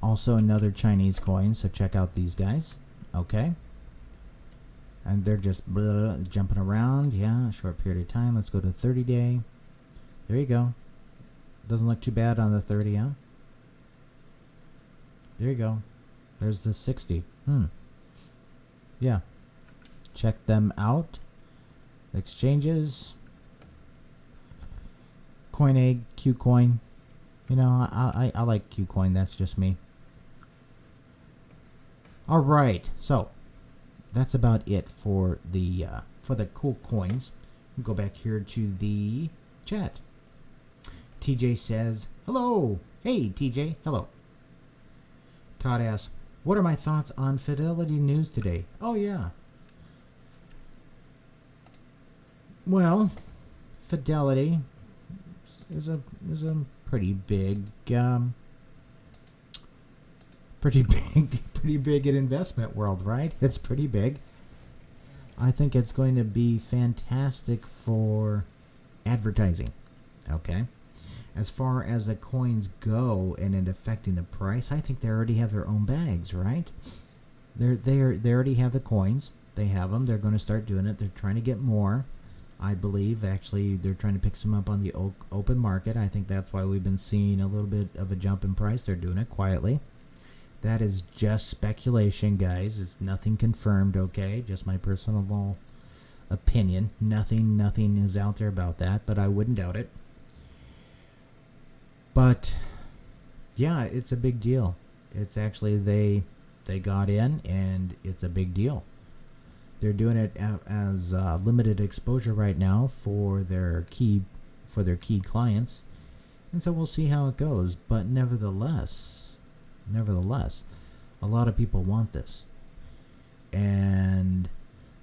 Also another Chinese coin, so check out these guys. Okay. And they're just jumping around. Yeah, short period of time. Let's go to 30-day. There you go. Doesn't look too bad on the 30, huh? There you go. There's the 60. Yeah. Check them out. Exchanges. CoinEgg, Qcoin. You know, I like Qcoin. That's just me. All right. So that's about it for the cool coins. We'll go back here to the chat. TJ says, hello. Hey, TJ. Hello. Todd asks, what are my thoughts on Fidelity news today? Oh, yeah. Well, Fidelity is a pretty big in investment world, right? It's pretty big. I think it's going to be fantastic for advertising. Okay. As far as the coins go and it affecting the price, I think they already have their own bags, right? They already have the coins. They have them. They're going to start doing it. They're trying to get more. I believe actually they're trying to pick some up on the open market. I think that's why we've been seeing a little bit of a jump in price. They're doing it quietly. That is just speculation, guys. It's nothing confirmed, okay? Just my personal opinion. Nothing is out there about that, but I wouldn't doubt it. But yeah, it's a big deal. It's actually they got in, and it's a big deal. They're doing it as limited exposure right now for their key clients, and so we'll see how it goes. But nevertheless, a lot of people want this, and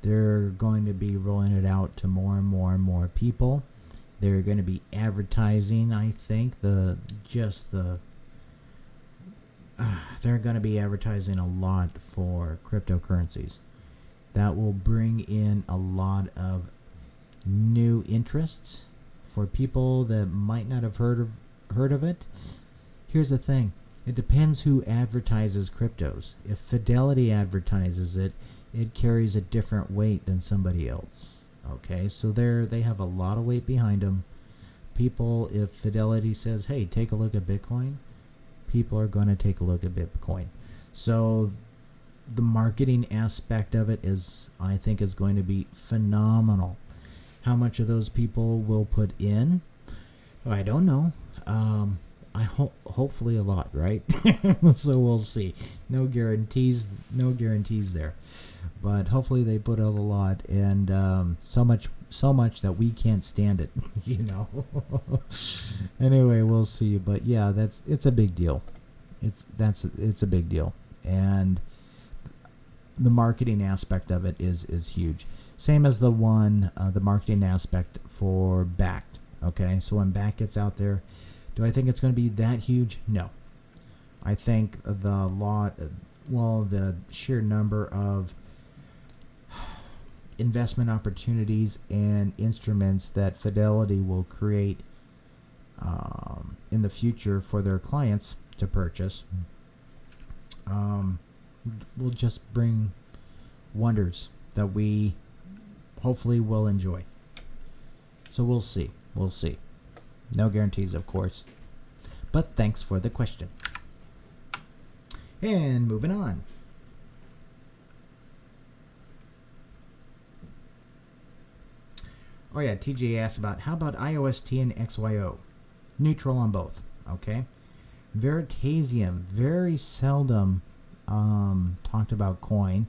they're going to be rolling it out to more and more people. They're going to be advertising, I think, they're going to be advertising a lot for cryptocurrencies. That will bring in a lot of new interests for people that might not have heard of it. Here's the thing. It depends who advertises cryptos. If Fidelity advertises it, it carries a different weight than somebody else. Okay, so they have a lot of weight behind them. People, if Fidelity says, hey, take a look at Bitcoin, people are going to take a look at Bitcoin. So the marketing aspect of it I think is going to be phenomenal. How much of those people will put in? I don't know. hopefully a lot, right? So we'll see. No guarantees there, but hopefully they put out a lot, and so much that we can't stand it. Anyway, we'll see. But yeah, it's a big deal. It's a big deal, and the marketing aspect of it is huge. Same as the marketing aspect for Backed. Okay, so when Backed gets out there, do I think it's going to be that huge? No. I think the sheer number of investment opportunities and instruments that Fidelity will create in the future for their clients to purchase will just bring wonders that we hopefully will enjoy. So we'll see. No guarantees, of course, but thanks for the question. And moving on. Oh yeah, TJ asked about how about IOST and XYO? Neutral on both. Okay. Veritasium, very seldom talked about coin.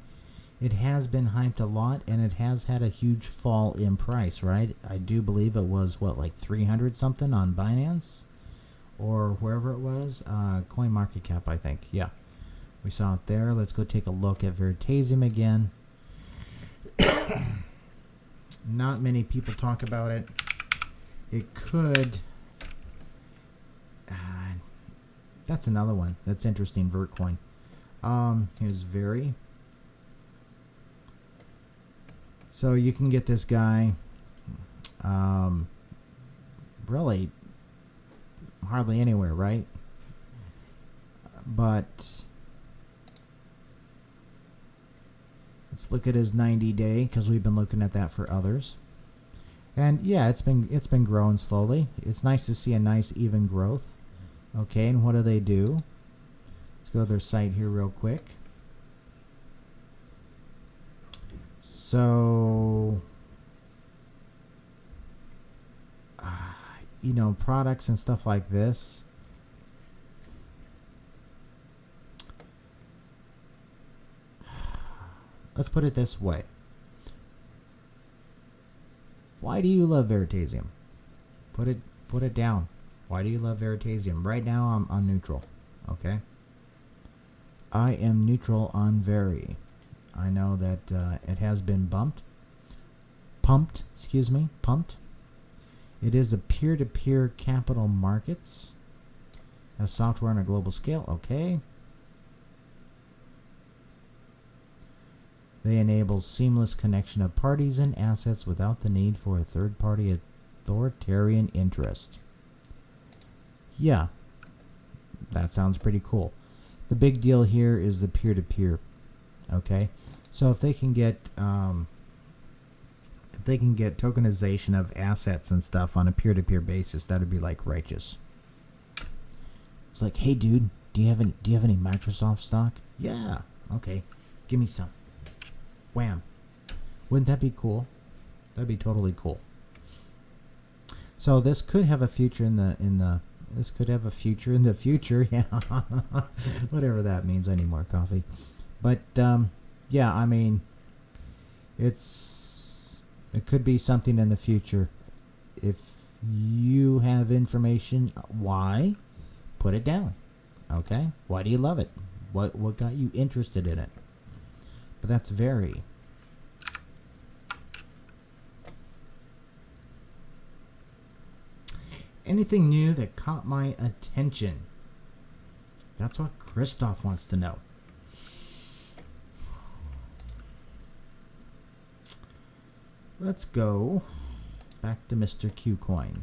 It has been hyped a lot, and it has had a huge fall in price, right? I do believe it was like 300 something on Binance or wherever it was. Coin Market Cap, I think. Yeah, we saw it there. Let's go take a look at Veritasium again. Not many people talk about it. It could. That's another one. That's interesting. Vertcoin. Here's Very. So you can get this guy. Really, hardly anywhere, right? But let's look at his 90-day, because we've been looking at that for others. And yeah, it's been growing slowly. It's nice to see a nice even growth. Okay, and what do? Let's go to their site here real quick. So, products and stuff like this. Let's put it this way. Why do you love Veritasium? Put it down. Why do you love Veritasium? Right now, I'm neutral. Okay. I am neutral on Very. I know that it has been pumped. It is a peer-to-peer capital markets, a software on a global scale. Okay. They enable seamless connection of parties and assets without the need for a third-party authoritarian interest. Yeah, that sounds pretty cool. The big deal here is the peer-to-peer. Okay, so if they can get tokenization of assets and stuff on a peer-to-peer basis, that would be like righteous. It's like, hey, dude, do you have any Microsoft stock? Yeah. Okay, give me some. Wham! Wouldn't that be cool? That'd be totally cool. So this could have a future in the. This could have a future in the future. Yeah, whatever that means. I need more coffee. But yeah, I mean, it could be something in the future. If you have information, why? Put it down. Okay? Why do you love it? What got you interested in it? But that's Very. Anything new that caught my attention? That's what Christoph wants to know. Let's go back to Mr. Qcoin.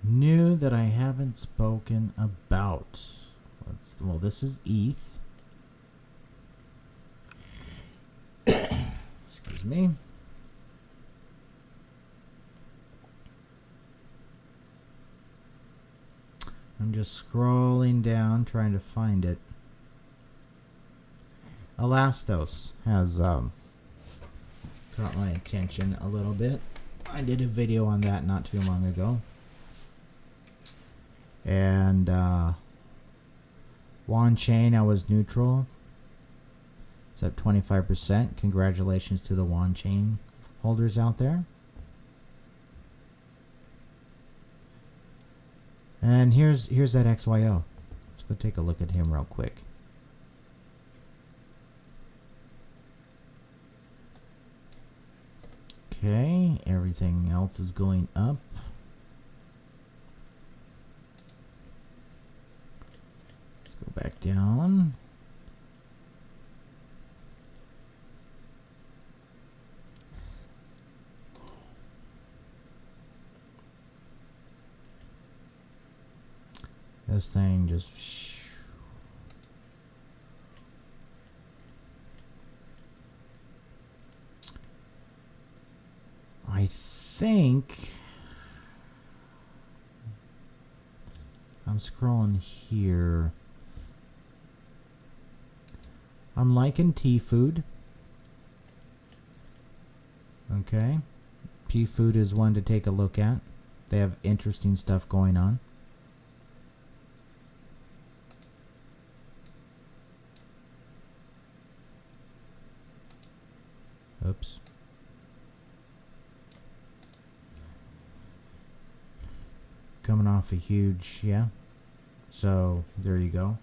New that I haven't spoken about. Well, this is ETH. Excuse me. I'm just scrolling down trying to find it. Elastos has caught my attention a little bit. I did a video on that not too long ago. And Won Chain, I was neutral. It's up 25%. Congratulations to the Won Chain holders out there. And here's that XYO. Let's go take a look at him real quick. Okay, everything else is going up. Let's go back down. This thing just... I think I'm scrolling here. I'm liking T-Food. Okay. T-Food is one to take a look at. They have interesting stuff going on. Oops. Coming off a huge, yeah. So there you go.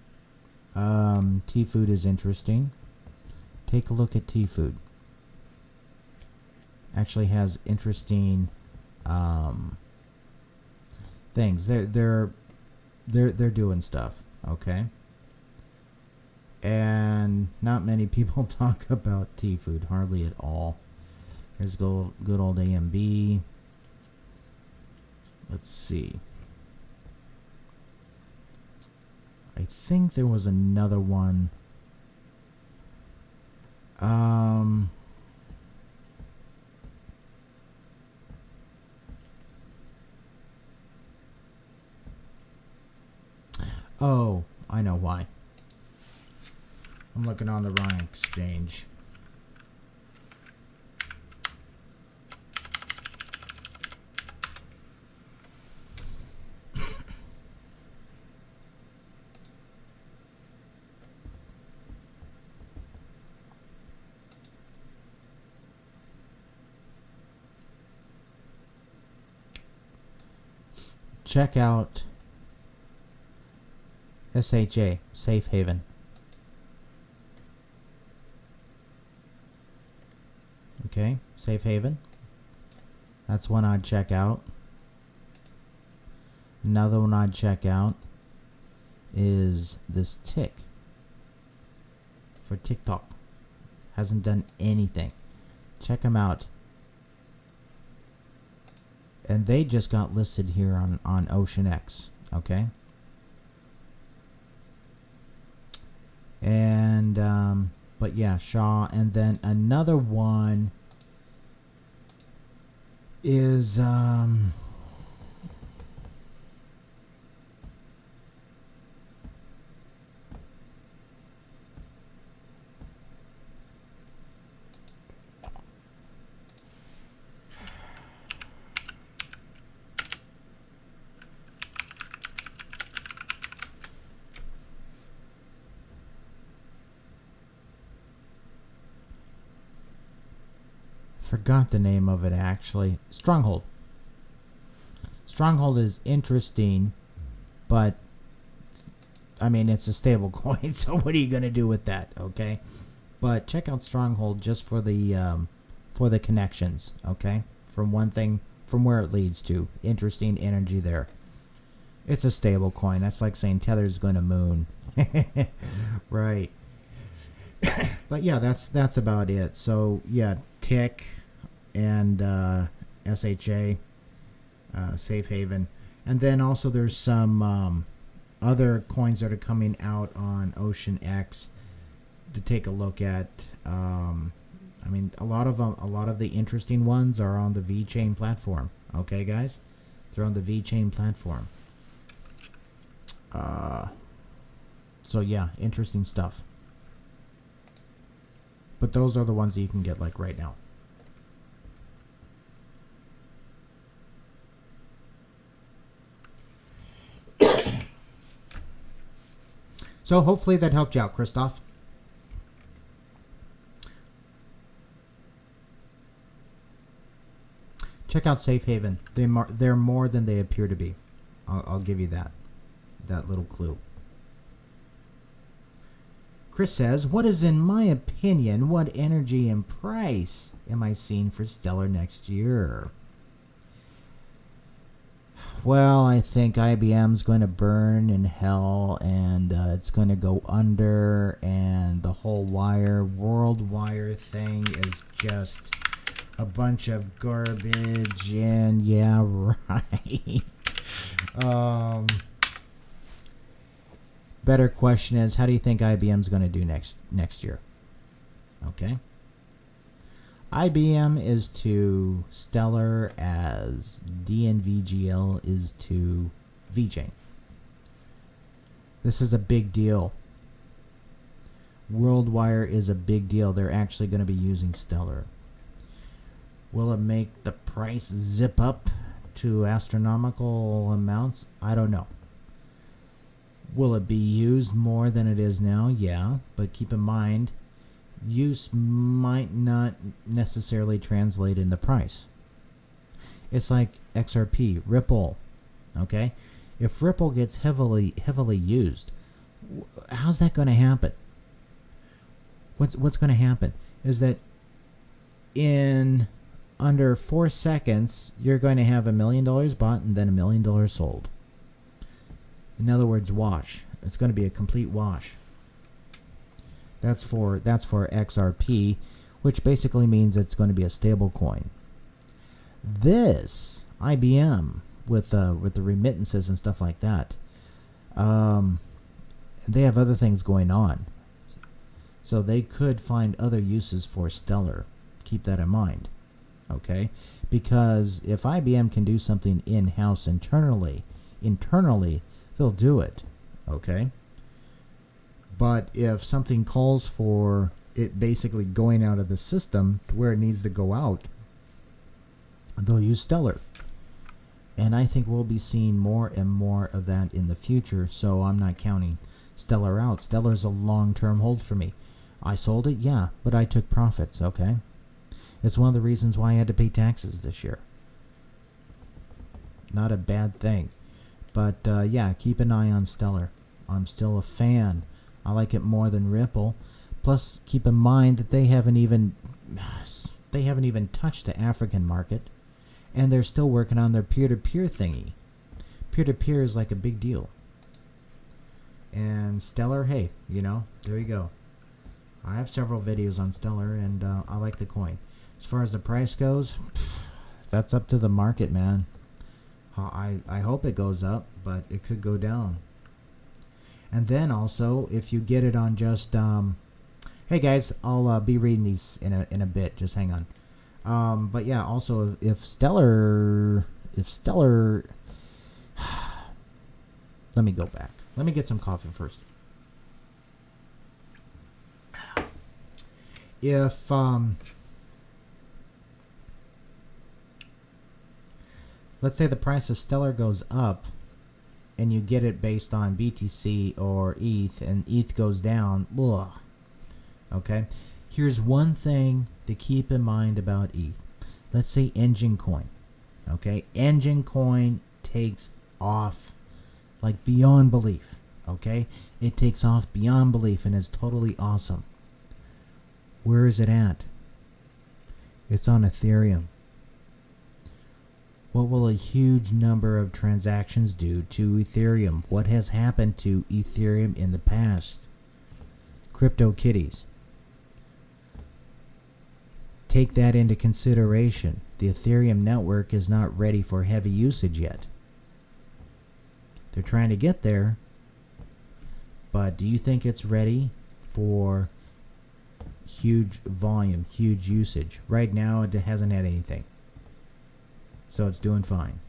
T-Food is interesting. Take a look at T-Food. Actually has interesting things. They're doing stuff, okay? And not many people talk about T-Food, hardly at all. Here's good old AMB. Let's see. I think there was another one. Oh, I know why. I'm looking on the wrong exchange. Check out SHA, Safe Haven. Okay, Safe Haven. That's one I'd check out. Another one I'd check out is this tick for TikTok. Hasn't done anything. Check them out. And they just got listed here on Ocean X. Okay. And but yeah, Shaw. And then another one is forgot the name of it actually. Stronghold. Stronghold is interesting, but I mean it's a stable coin, so what are you gonna do with that? Okay, but check out Stronghold just for the connections. Okay, from one thing, from where it leads to. Interesting energy there. It's a stable coin. That's like saying Tether's going to moon. Right. But yeah, that's about it. So yeah, Tick and SHA, Safe Haven, and then also there's some other coins that are coming out on Ocean X to take a look at. I mean, a lot of the interesting ones are on the VeChain platform. Okay, guys, they're on the VeChain platform. So yeah, interesting stuff. But those are the ones that you can get like right now. So hopefully that helped you out, Christoph. Check out Safe Haven. They're more than they appear to be. I'll give you that little clue. Chris says, what is, in my opinion, what energy and price am I seeing for Stellar next year? Well, I think IBM's going to burn in hell, and it's going to go under, and the whole world wire thing is just a bunch of garbage, and yeah, right. Better question is, how do you think IBM's going to do next year? Okay. IBM is to Stellar as DNVGL is to VJing. This is a big deal. WorldWire is a big deal. They're actually going to be using Stellar. Will it make the price zip up to astronomical amounts? I don't know. Will it be used more than it is now? Yeah, but keep in mind, use might not necessarily translate into price. It's like XRP, Ripple. Okay, if Ripple gets heavily used, how's that going to happen? What's going to happen is that in under 4 seconds, you're going to have $1 million bought and then $1 million sold. In other words, wash. It's going to be a complete wash. That's for XRP, which basically means it's going to be a stable coin. This IBM with the remittances and stuff like that, they have other things going on, so they could find other uses for Stellar. Keep that in mind, okay? Because if IBM can do something in-house internally, they'll do it, okay? But if something calls for it basically going out of the system to where it needs to go out, they'll use Stellar. And I think we'll be seeing more and more of that in the future, so I'm not counting Stellar out. Stellar's a long-term hold for me. I sold it, yeah, but I took profits, okay? It's one of the reasons why I had to pay taxes this year. Not a bad thing. But yeah, keep an eye on Stellar. I'm still a fan. I like it more than Ripple. Plus, keep in mind that they haven't even touched the African market, and they're still working on their peer-to-peer thingy. Peer-to-peer is like a big deal. And Stellar, hey, there you go. I have several videos on Stellar, and I like the coin. As far as the price goes, that's up to the market, man. I hope it goes up, but it could go down. And then also, if you get it on just, hey guys, I'll be reading these in a bit. Just hang on. But yeah, also if Stellar, let me go back. Let me get some coffee first. If let's say the price of Stellar goes up and you get it based on BTC or ETH, and ETH goes down, ugh. Okay? Here's one thing to keep in mind about ETH. Let's say Enjin coin. Okay? Enjin coin takes off like beyond belief. Okay? It takes off beyond belief and is totally awesome. Where is it at? It's on Ethereum. What will a huge number of transactions do to Ethereum? What has happened to Ethereum in the past? CryptoKitties. Take that into consideration. The Ethereum network is not ready for heavy usage yet. They're trying to get there, but do you think it's ready for huge volume, huge usage? Right now, it hasn't had anything. So it's doing fine.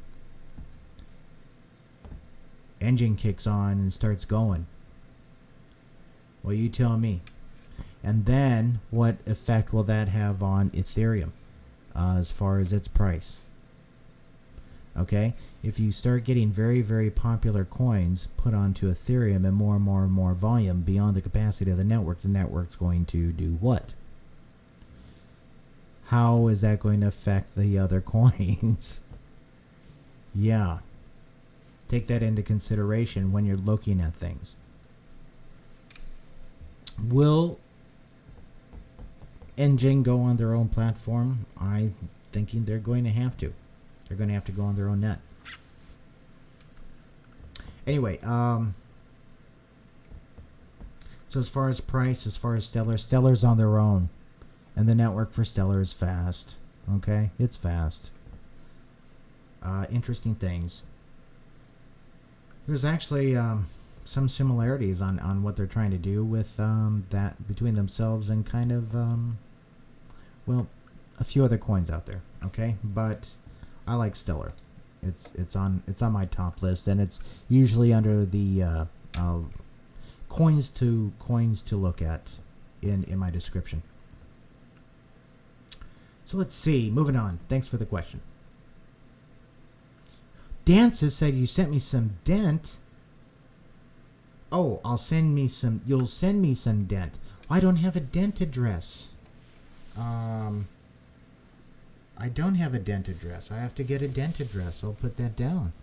Enjin kicks on and starts going. Well, you tell me. And then, what effect will that have on Ethereum as far as its price? Okay, if you start getting very, very popular coins put onto Ethereum and more volume beyond the capacity of the network's going to do what? How is that going to affect the other coins? Yeah. Take that into consideration when you're looking at things. Will Enjin go on their own platform? I'm thinking they're going to have to. They're going to have to go on their own net. Anyway, so as far as price, as far as Stellar's on their own. And the network for Stellar is fast. Okay? It's fast. Interesting things. There's actually some similarities on what they're trying to do with that between themselves and kind of, well, a few other coins out there. Okay? But I like Stellar. It's on my top list, and it's usually under the coins to look at in my description. So let's see. Moving on. Thanks for the question. Dances said you sent me some dent. Oh, you'll send me some dent. I don't have a dent address. I don't have a dent address. I have to get a dent address. I'll put that down.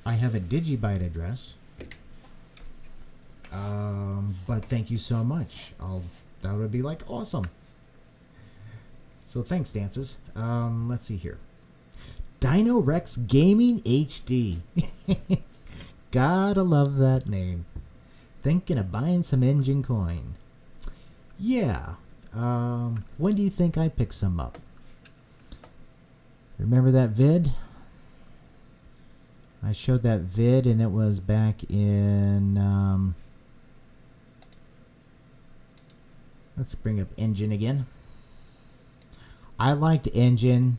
I have a Digibyte address. But thank you so much. That would be like awesome. So thanks, Dances. Let's see here. Dino Rex Gaming HD. Gotta love that name. Thinking of buying some Enjin coin. Yeah. When do you think I pick some up? Remember that vid? I showed that vid, and it was back in... let's bring up Enjin again. I liked Enjin.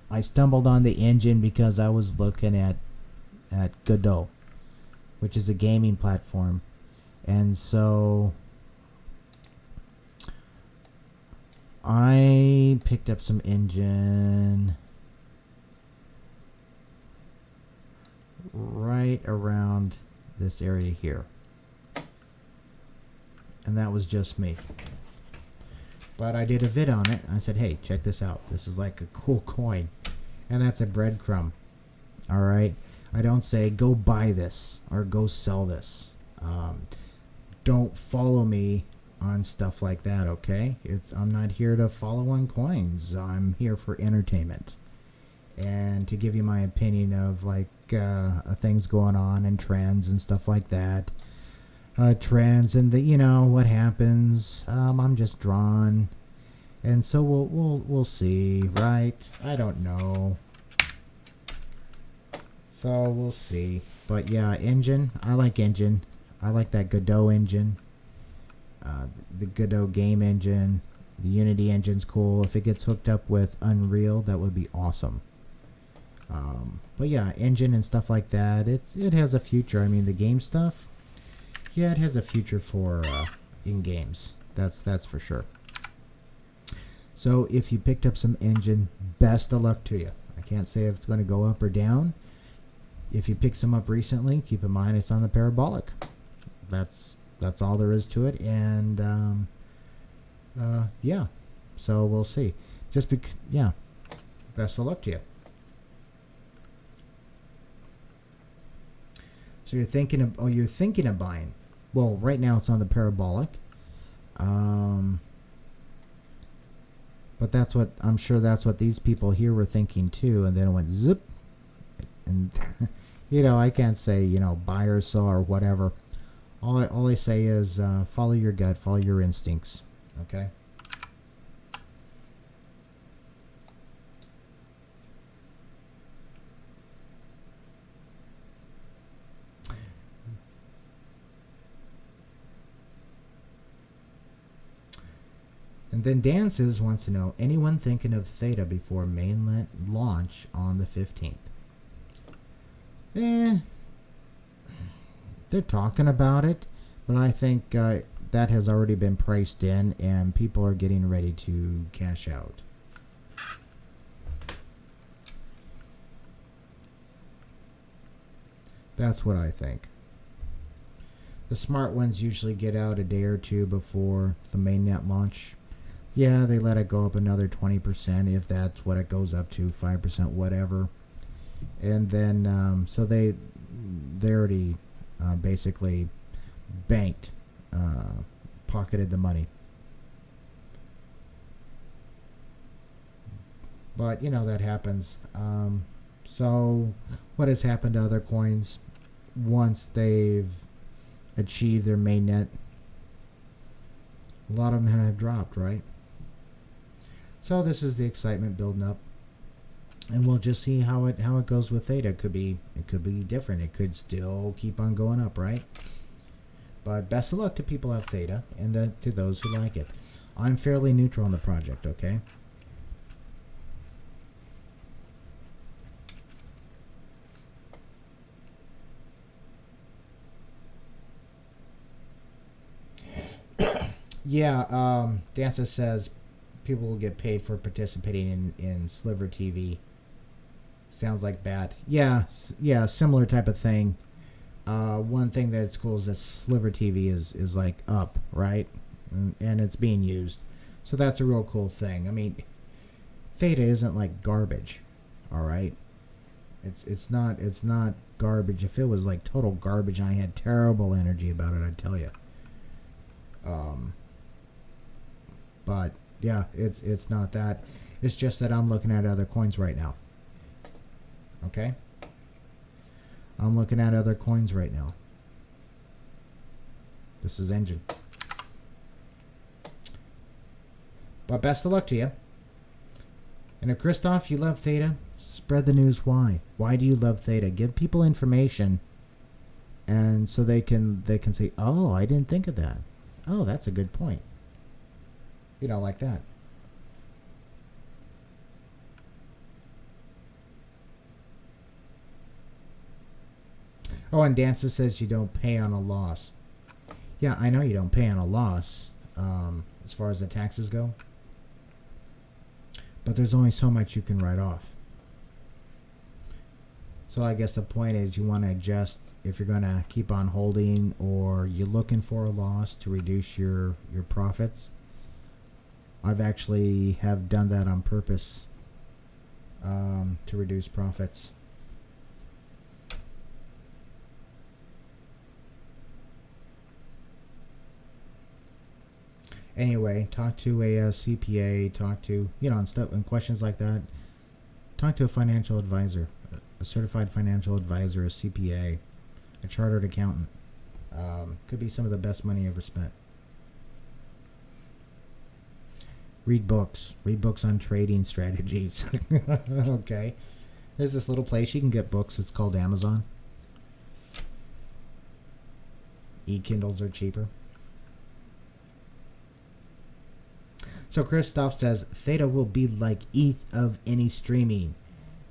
I stumbled on the Enjin because I was looking at Godot, which is a gaming platform. And so I picked up some Enjin right around this area here. And that was just me. But I did a vid on it. I said, hey, check this out. This is like a cool coin. And that's a breadcrumb. Alright? I don't say, go buy this or go sell this. Don't follow me on stuff like that, okay? I'm not here to follow on coins. I'm here for entertainment. And to give you my opinion of like things going on and trends and stuff like that. Trends and what happens. I'm just drawn, and so we'll see, right? I don't know, so we'll see. But yeah, Enjin. I like Enjin. I like that Godot engine, the Godot game engine. The Unity engine's cool. If it gets hooked up with Unreal, that would be awesome. But yeah, Enjin and stuff like that. It has a future. I mean, the game stuff. Yeah, it has a future for in games. That's for sure. So if you picked up some Enjin, best of luck to you. I can't say if it's going to go up or down. If you picked some up recently, keep in mind it's on the parabolic. That's all there is to it. And yeah, so we'll see. Yeah, best of luck to you. So you're thinking of buying. Well, right now it's on the parabolic. But I'm sure that's what these people here were thinking too, and then it went zip. And I can't say, buy or sell or whatever. All I say is follow your gut, follow your instincts. Okay? And then Dances wants to know, anyone thinking of Theta before mainnet launch on the 15th? They're talking about it, but I think that has already been priced in and people are getting ready to cash out. That's what I think. The smart ones usually get out a day or two before the mainnet launch. Yeah, they let it go up another 20%, if that's what it goes up to, 5%, whatever. And then, so they already basically banked, pocketed the money. But, that happens. So, what has happened to other coins once they've achieved their mainnet? A lot of them have dropped, right? So this is the excitement building up, and we'll just see how it goes with Theta. It could be different. It could still keep on going up, right? But best of luck to people at Theta and to those who like it. I'm fairly neutral on the project. Okay. Yeah. Danza says people will get paid for participating in Sliver TV. Sounds like BAT. Yeah, similar type of thing. One thing that's cool is that Sliver TV is like up, right? And it's being used. So that's a real cool thing. I mean, Theta isn't like garbage, all right? It's not garbage. If it was like total garbage and I had terrible energy about it, I'd tell you. But yeah, it's not that. It's just that I'm looking at other coins right now. Okay? I'm looking at other coins right now. This is Enjin. But best of luck to you. And if Christoph, you love Theta, spread the news. Why? Why do you love Theta? Give people information, and so they can say, "Oh, I didn't think of that. Oh, that's a good point." Like that. Oh, and Danza says you don't pay on a loss. Yeah, I know you don't pay on a loss, as far as the taxes go. But there's only so much you can write off. So I guess the point is you want to adjust if you're going to keep on holding, or you're looking for a loss to reduce your profits. I've actually have done that on purpose, to reduce profits. Anyway, talk to a CPA, talk to, and stuff, and questions like that. Talk to a financial advisor, a certified financial advisor, a CPA, a chartered accountant. Could be some of the best money ever spent. Read books on trading strategies. Okay. There's this little place you can get books. It's called Amazon. E-Kindles are cheaper. So Christoph says, Theta will be like ETH of any streaming.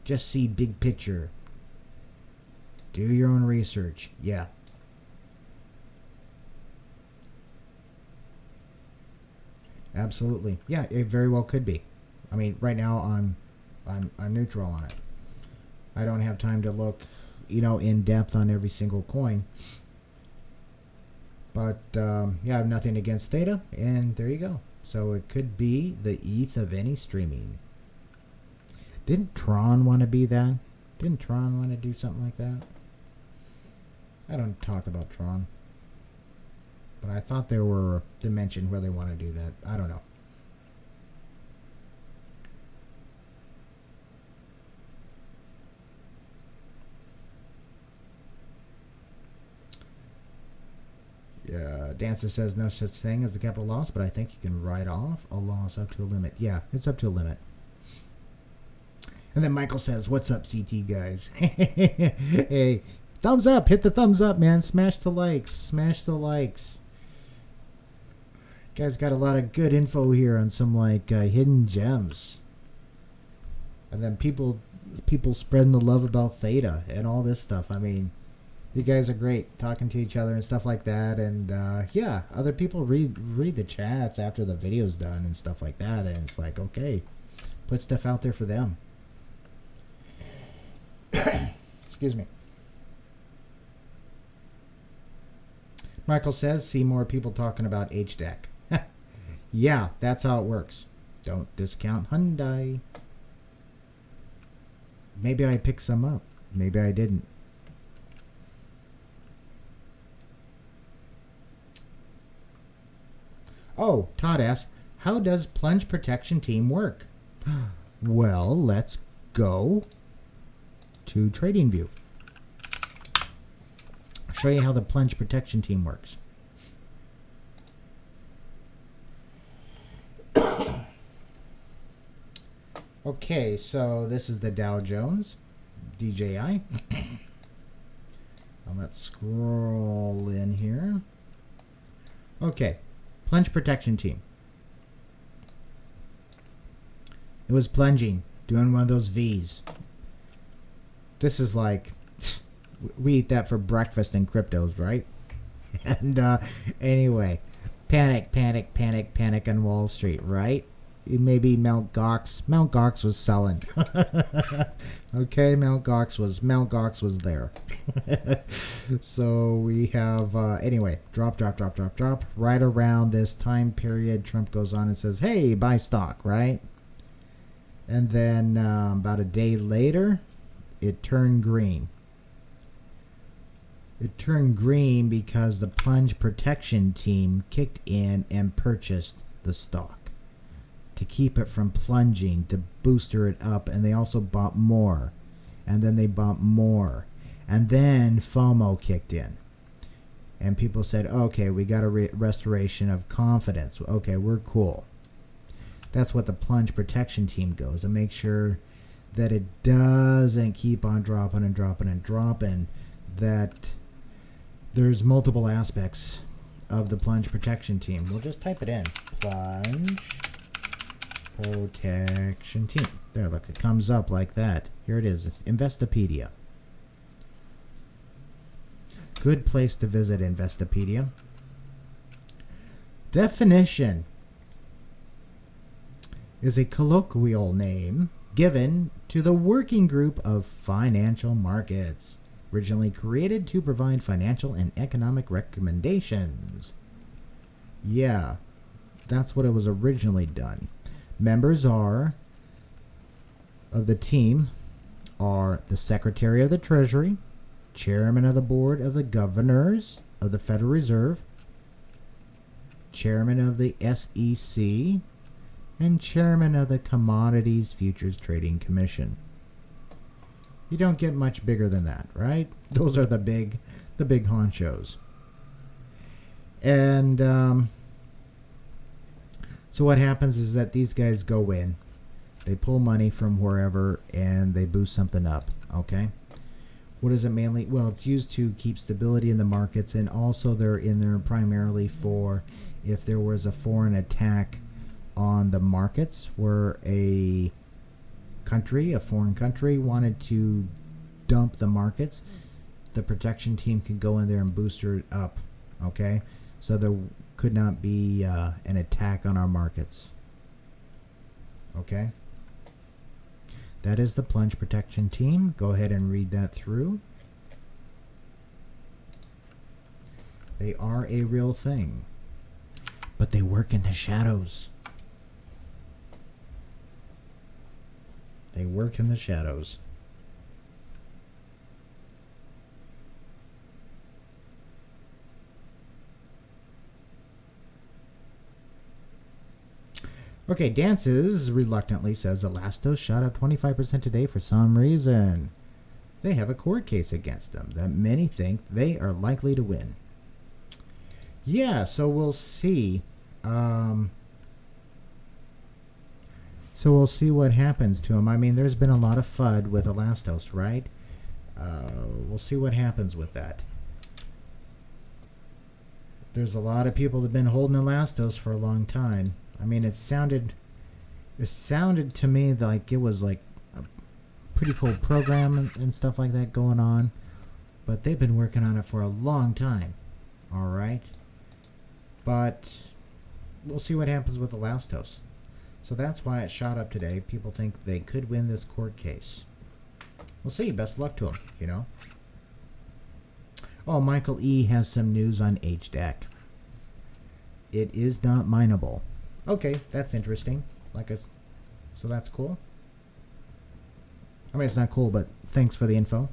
Just see big picture. Do your own research. Yeah. Absolutely. Yeah, it very well could be. I mean, right now I'm neutral on it. I don't have time to look, in depth on every single coin. But yeah, I have nothing against Theta, and there you go. So it could be the ETH of any streaming. Didn't Tron want to be that? Didn't Tron want to do something like that? I don't talk about Tron. But I thought there were a dimension where they want to do that. I don't know. Yeah, Dancer says no such thing as a capital loss, but I think you can write off a loss up to a limit. Yeah, it's up to a limit. And then Michael says, what's up, CT guys? Hey, thumbs up. Hit the thumbs up, man. Smash the likes. Smash the likes. Guys got a lot of good info here on some hidden gems. And then people spreading the love about Theta and all this stuff. I mean, you guys are great talking to each other and stuff like that. And yeah, other people read the chats after the video's done and stuff like that. And it's like, okay, put stuff out there for them. Excuse me. Michael says, see more people talking about HDAC. Yeah, that's how it works. Don't discount Hyundai. Maybe I picked some up. Maybe I didn't. Oh, Todd asks, how does plunge protection team work? Well, let's go to TradingView. I'll show you how the plunge protection team works. Okay, so this is the Dow Jones, DJI. Let's scroll in here. Okay, plunge protection team. It was plunging, doing one of those V's. This is like, we eat that for breakfast in cryptos, right? And anyway, panic on Wall Street, right? Maybe Mt. Gox. Mt. Gox was selling. Okay, Mt. Gox was there. So we have, anyway, drop. Right around this time period, Trump goes on and says, hey, buy stock, right? And then about a day later, it turned green. It turned green because the plunge protection team kicked in and purchased the stock to keep it from plunging, to booster it up, and they also bought more. And then they bought more. And then FOMO kicked in. And people said, okay, we got a restoration of confidence. Okay, we're cool. That's what the plunge protection team goes, and make sure that it doesn't keep on dropping, that there's multiple aspects of the plunge protection team. We'll just type it in. Plunge protection team. There, look, it comes up like that. Here it is, Investopedia. Good place to visit Investopedia. Definition is a colloquial name given to the working group of financial markets, originally created to provide financial and economic recommendations. Yeah, that's what it was originally done. Members of the team are the Secretary of the Treasury, Chairman of the Board of the Governors of the Federal Reserve, Chairman of the SEC, and Chairman of the Commodities Futures Trading Commission. You don't get much bigger than that, right? Those are the big honchos. And so what happens is that these guys go in, they pull money from wherever, and they boost something up, okay? What is it mainly? Well, it's used to keep stability in the markets, and also they're in there primarily for if there was a foreign attack on the markets where a foreign country wanted to dump the markets, the protection team can go in there and booster it up, okay? So there could not be an attack on our markets, okay? That is the plunge protection team. Go ahead and read that through. They are a real thing, but they work in the shadows. They work in the shadows. Okay, Dances reluctantly says Elastos shot up 25% today for some reason. They have a court case against them that many think they are likely to win. Yeah, so we'll see. So we'll see what happens to him. I mean, there's been a lot of FUD with Elastos, right? We'll see what happens with that. There's a lot of people that have been holding Elastos for a long time. I mean, it sounded to me like it was like a pretty cool program and stuff like that going on, but they've been working on it for a long time. All right, but we'll see what happens with Elastos. So that's why it shot up today. People think they could win this court case. We'll see. Best of luck to them, you know. Oh, Michael E has some news on HDAC. It is not mineable. Okay, that's interesting. So that's cool. I mean, it's not cool, but thanks for the info.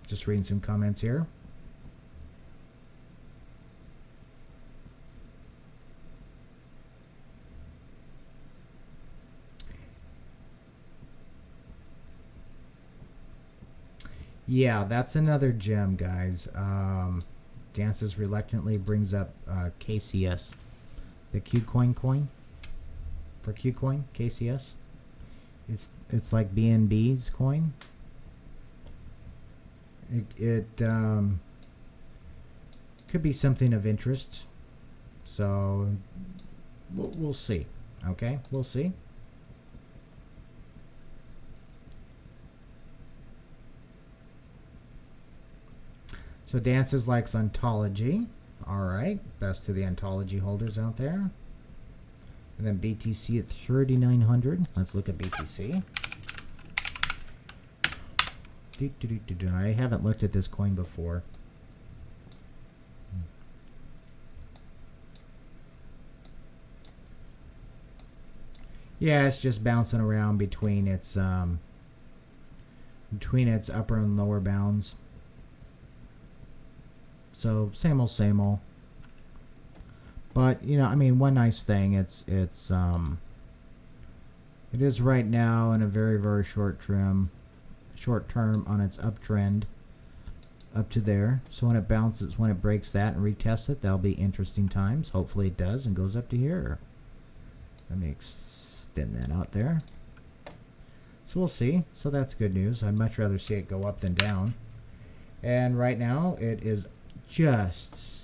Just reading some comments here. Yeah, that's another gem, guys. Dances reluctantly brings up KCS, the Qcoin coin. For Qcoin, KCS. It's like BNB's coin. It could be something of interest. So we'll see. Okay, we'll see. So Dances likes ontology. All right, best to the ontology holders out there. And then BTC at 3,900. Let's look at BTC. I haven't looked at this coin before. Yeah, it's just bouncing around between its upper and lower bounds. So same old. But you know, I mean, one nice thing, it is right now in a very short term on its uptrend up to there. So when it bounces, when it breaks that and retests it, that'll be interesting times. Hopefully it does and goes up to here. Let me extend that out there. So we'll see. So that's good news. I'd much rather see it go up than down. And right now it is it's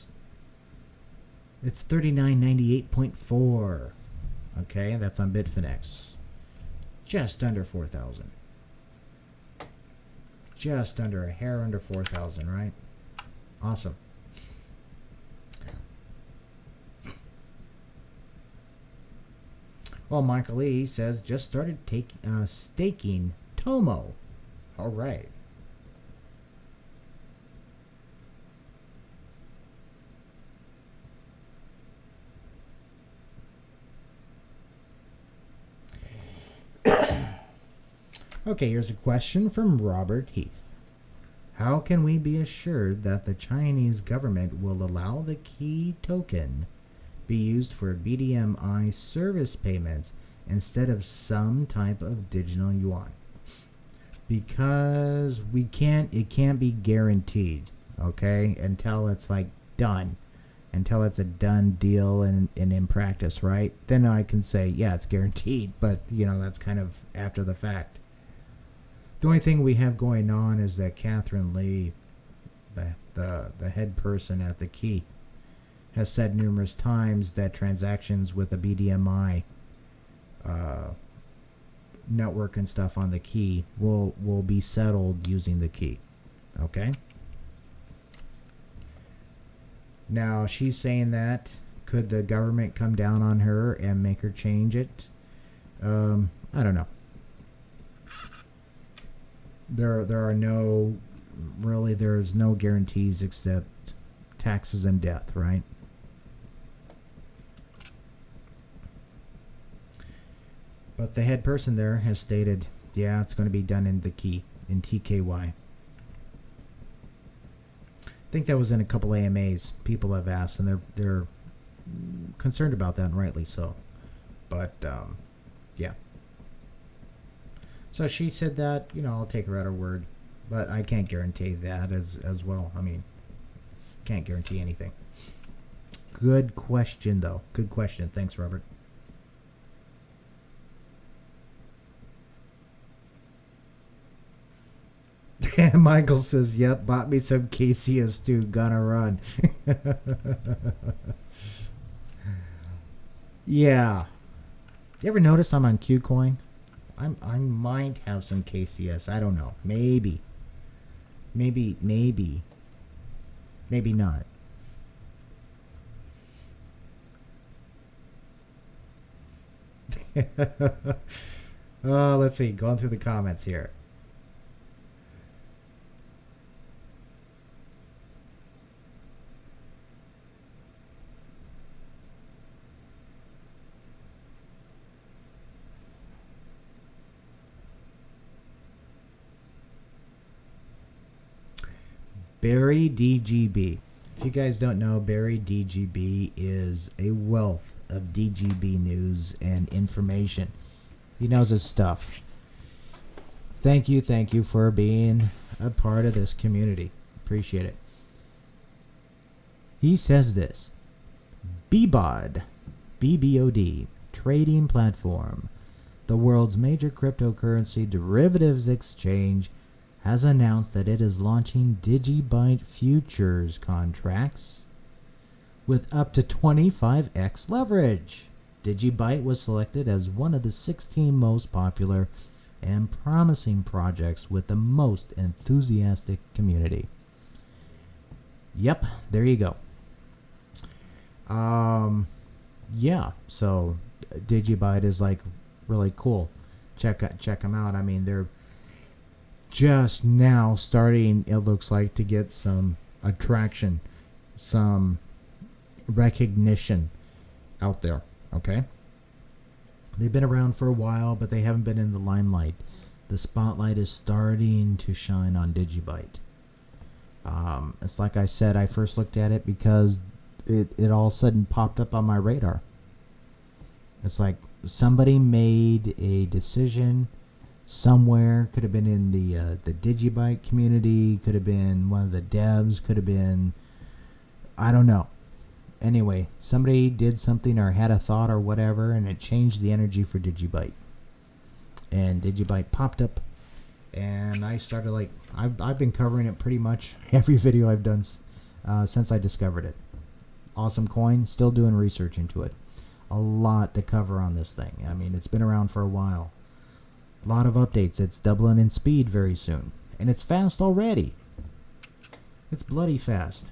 3998.4. Okay, that's on Bitfinex. Just under 4,000. Just under a hair under 4,000, right? Awesome. Well, Michael E says just started staking Tomo. All right. Okay, here's a question from Robert Heath. How can we be assured that the Chinese government will allow the key token be used for BDMI service payments instead of some type of digital yuan? Because it can't be guaranteed, okay, until it's like done, until it's a done deal and in practice, right? Then I can say, yeah, it's guaranteed, but you know, that's kind of after the fact. The only thing we have going on is that Catherine Lee, the head person at the key, has said numerous times that transactions with the BDMI network and stuff on the key will be settled using the key. Okay? Now, she's saying that. Could the government come down on her and make her change it? I don't know. There's no guarantees except taxes and death, right? But the head person there has stated, yeah, it's going to be done in the key, in TKY. I think that was in a couple AMAs. People have asked, and they're concerned about that, and rightly so. But yeah. So she said that, you know, I'll take her at her word, but I can't guarantee that as well. I mean, can't guarantee anything. Good question, though. Good question. Thanks, Robert. Michael says, yep, bought me some KCS2, gonna run. Yeah. You ever notice I'm on Qcoin? I might have some KCS. I don't know. Maybe not. Let's see. Going through the comments here. Barry DGB. If you guys don't know, Barry DGB is a wealth of DGB news and information. He knows his stuff. Thank you for being a part of this community. Appreciate it. He says this: BBOD, BBOD, trading platform, the world's major cryptocurrency derivatives exchange, has announced that it is launching Digibyte futures contracts with up to 25x leverage. Digibyte was selected as one of the 16 most popular and promising projects with the most enthusiastic community. Yep, there you go. Yeah, so Digibyte is like really cool. Check them out. I mean, they're just now starting, it looks like, to get some attraction, some recognition out there. Okay, they've been around for a while, but they haven't been in the limelight. The spotlight is starting to shine on Digibyte. It's like I said, I first looked at it because it all of a sudden popped up on my radar. It's like somebody made a decision somewhere. Could have been in the Digibyte community, could have been one of the devs, could have been, I don't know. Anyway, somebody did something or had a thought or whatever, and it changed the energy for Digibyte. And Digibyte popped up, and I started, like, I've been covering it pretty much every video I've done since I discovered it. Awesome coin, still doing research into it. A lot to cover on this thing. I mean, it's been around for a while. A lot of updates. It's doubling in speed very soon. And it's fast already. It's bloody fast.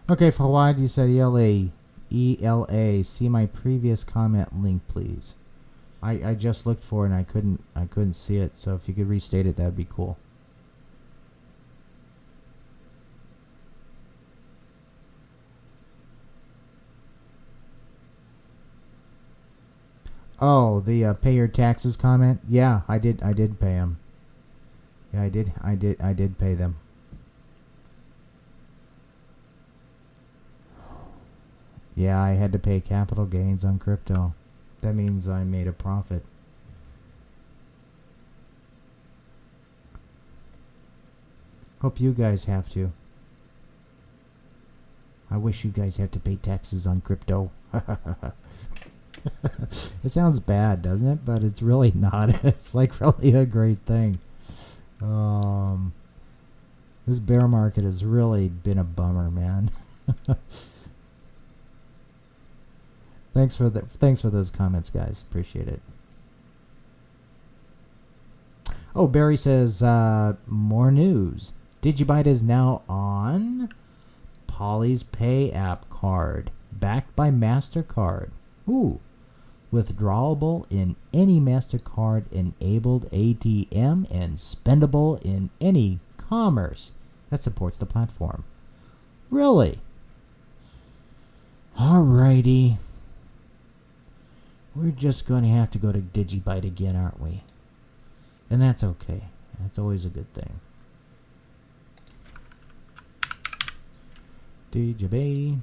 Okay, Fawad, you said ELA. ELA. See my previous comment link, please. I just looked for it and I couldn't see it, so if you could restate it, that'd be cool. Oh, the pay your taxes comment? Yeah, I did pay them. Yeah, I did pay them. Yeah, I had to pay capital gains on crypto. That means I made a profit. Hope you guys have to. I wish you guys had to pay taxes on crypto. It sounds bad, doesn't it? But it's really not. It's like really a great thing. This bear market has really been a bummer, man. Thanks for those comments, guys. Appreciate it. Oh, Barry says more news. Digibyte is now on Polly's Pay app card, backed by MasterCard. Ooh, withdrawable in any MasterCard-enabled ATM and spendable in any commerce that supports the platform. Really? Alrighty. We're just going to have to go to Digibyte again, aren't we? And that's okay. That's always a good thing. Digibyte.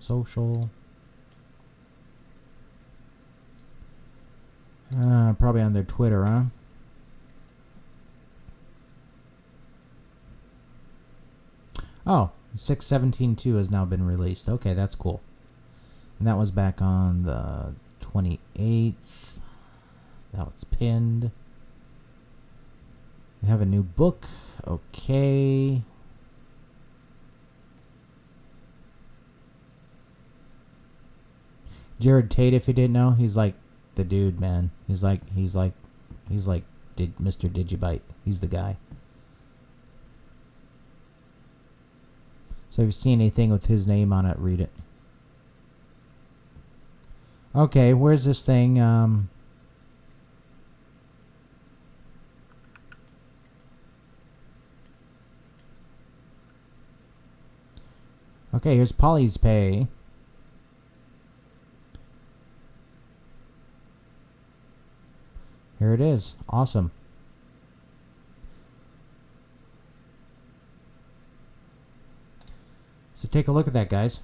Social. Probably on their Twitter, huh? Oh, 6.17.2 has now been released. Okay, that's cool. And that was back on the 28th. Now it's pinned. We have a new book. Okay. Jared Tate, if you didn't know, he's like the dude, man. He's like Mr. Digibyte. He's the guy. So if you see anything with his name on it, read it. Okay, where's this thing? Okay, here's Polly's Pay. Here it is. Awesome. So take a look at that, guys.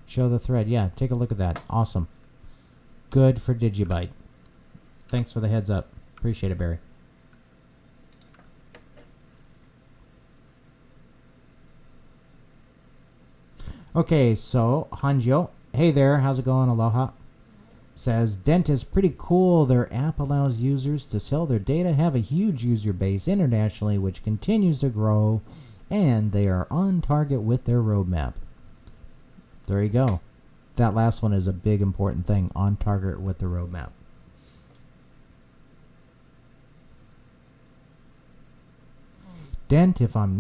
Show the thread. Yeah, take a look at that. Awesome. Good for Digibyte. Thanks for the heads up. Appreciate it, Barry. Okay, so Hanjo. Hey there, how's it going? Aloha. Says, Dent is pretty cool. Their app allows users to sell their data, have a huge user base internationally, which continues to grow, and they are on target with their roadmap. There you go. That last one is a big important thing, on target with the roadmap. Dent, if I am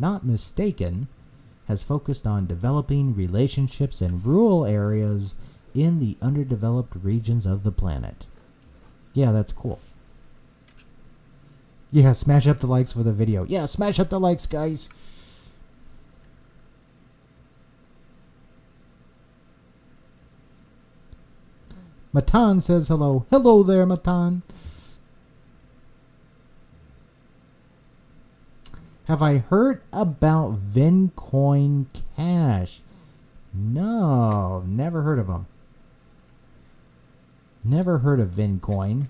not mistaken, has focused on developing relationships in rural areas in the underdeveloped regions of the planet. Yeah, that's cool. Yeah, smash up the likes for the video. Yeah, smash up the likes, guys. Matan says hello. Hello there, Matan. Have I heard about Vincoin Cash? No, never heard of them. Never heard of Vincoin.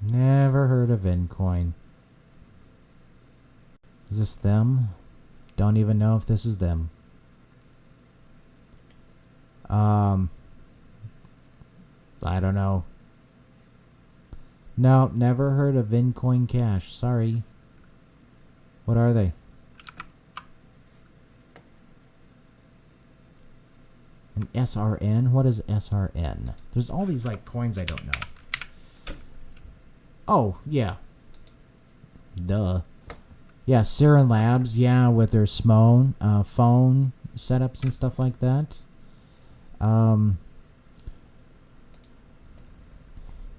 Never heard of Vincoin. Is this them? Don't even know if this is them. I don't know. No, never heard of Vincoin Cash. Sorry. What are they? An SRN? What is SRN? There's all these like coins I don't know. Oh, yeah. Duh. Yeah, Siren Labs, yeah, with their phone setups and stuff like that.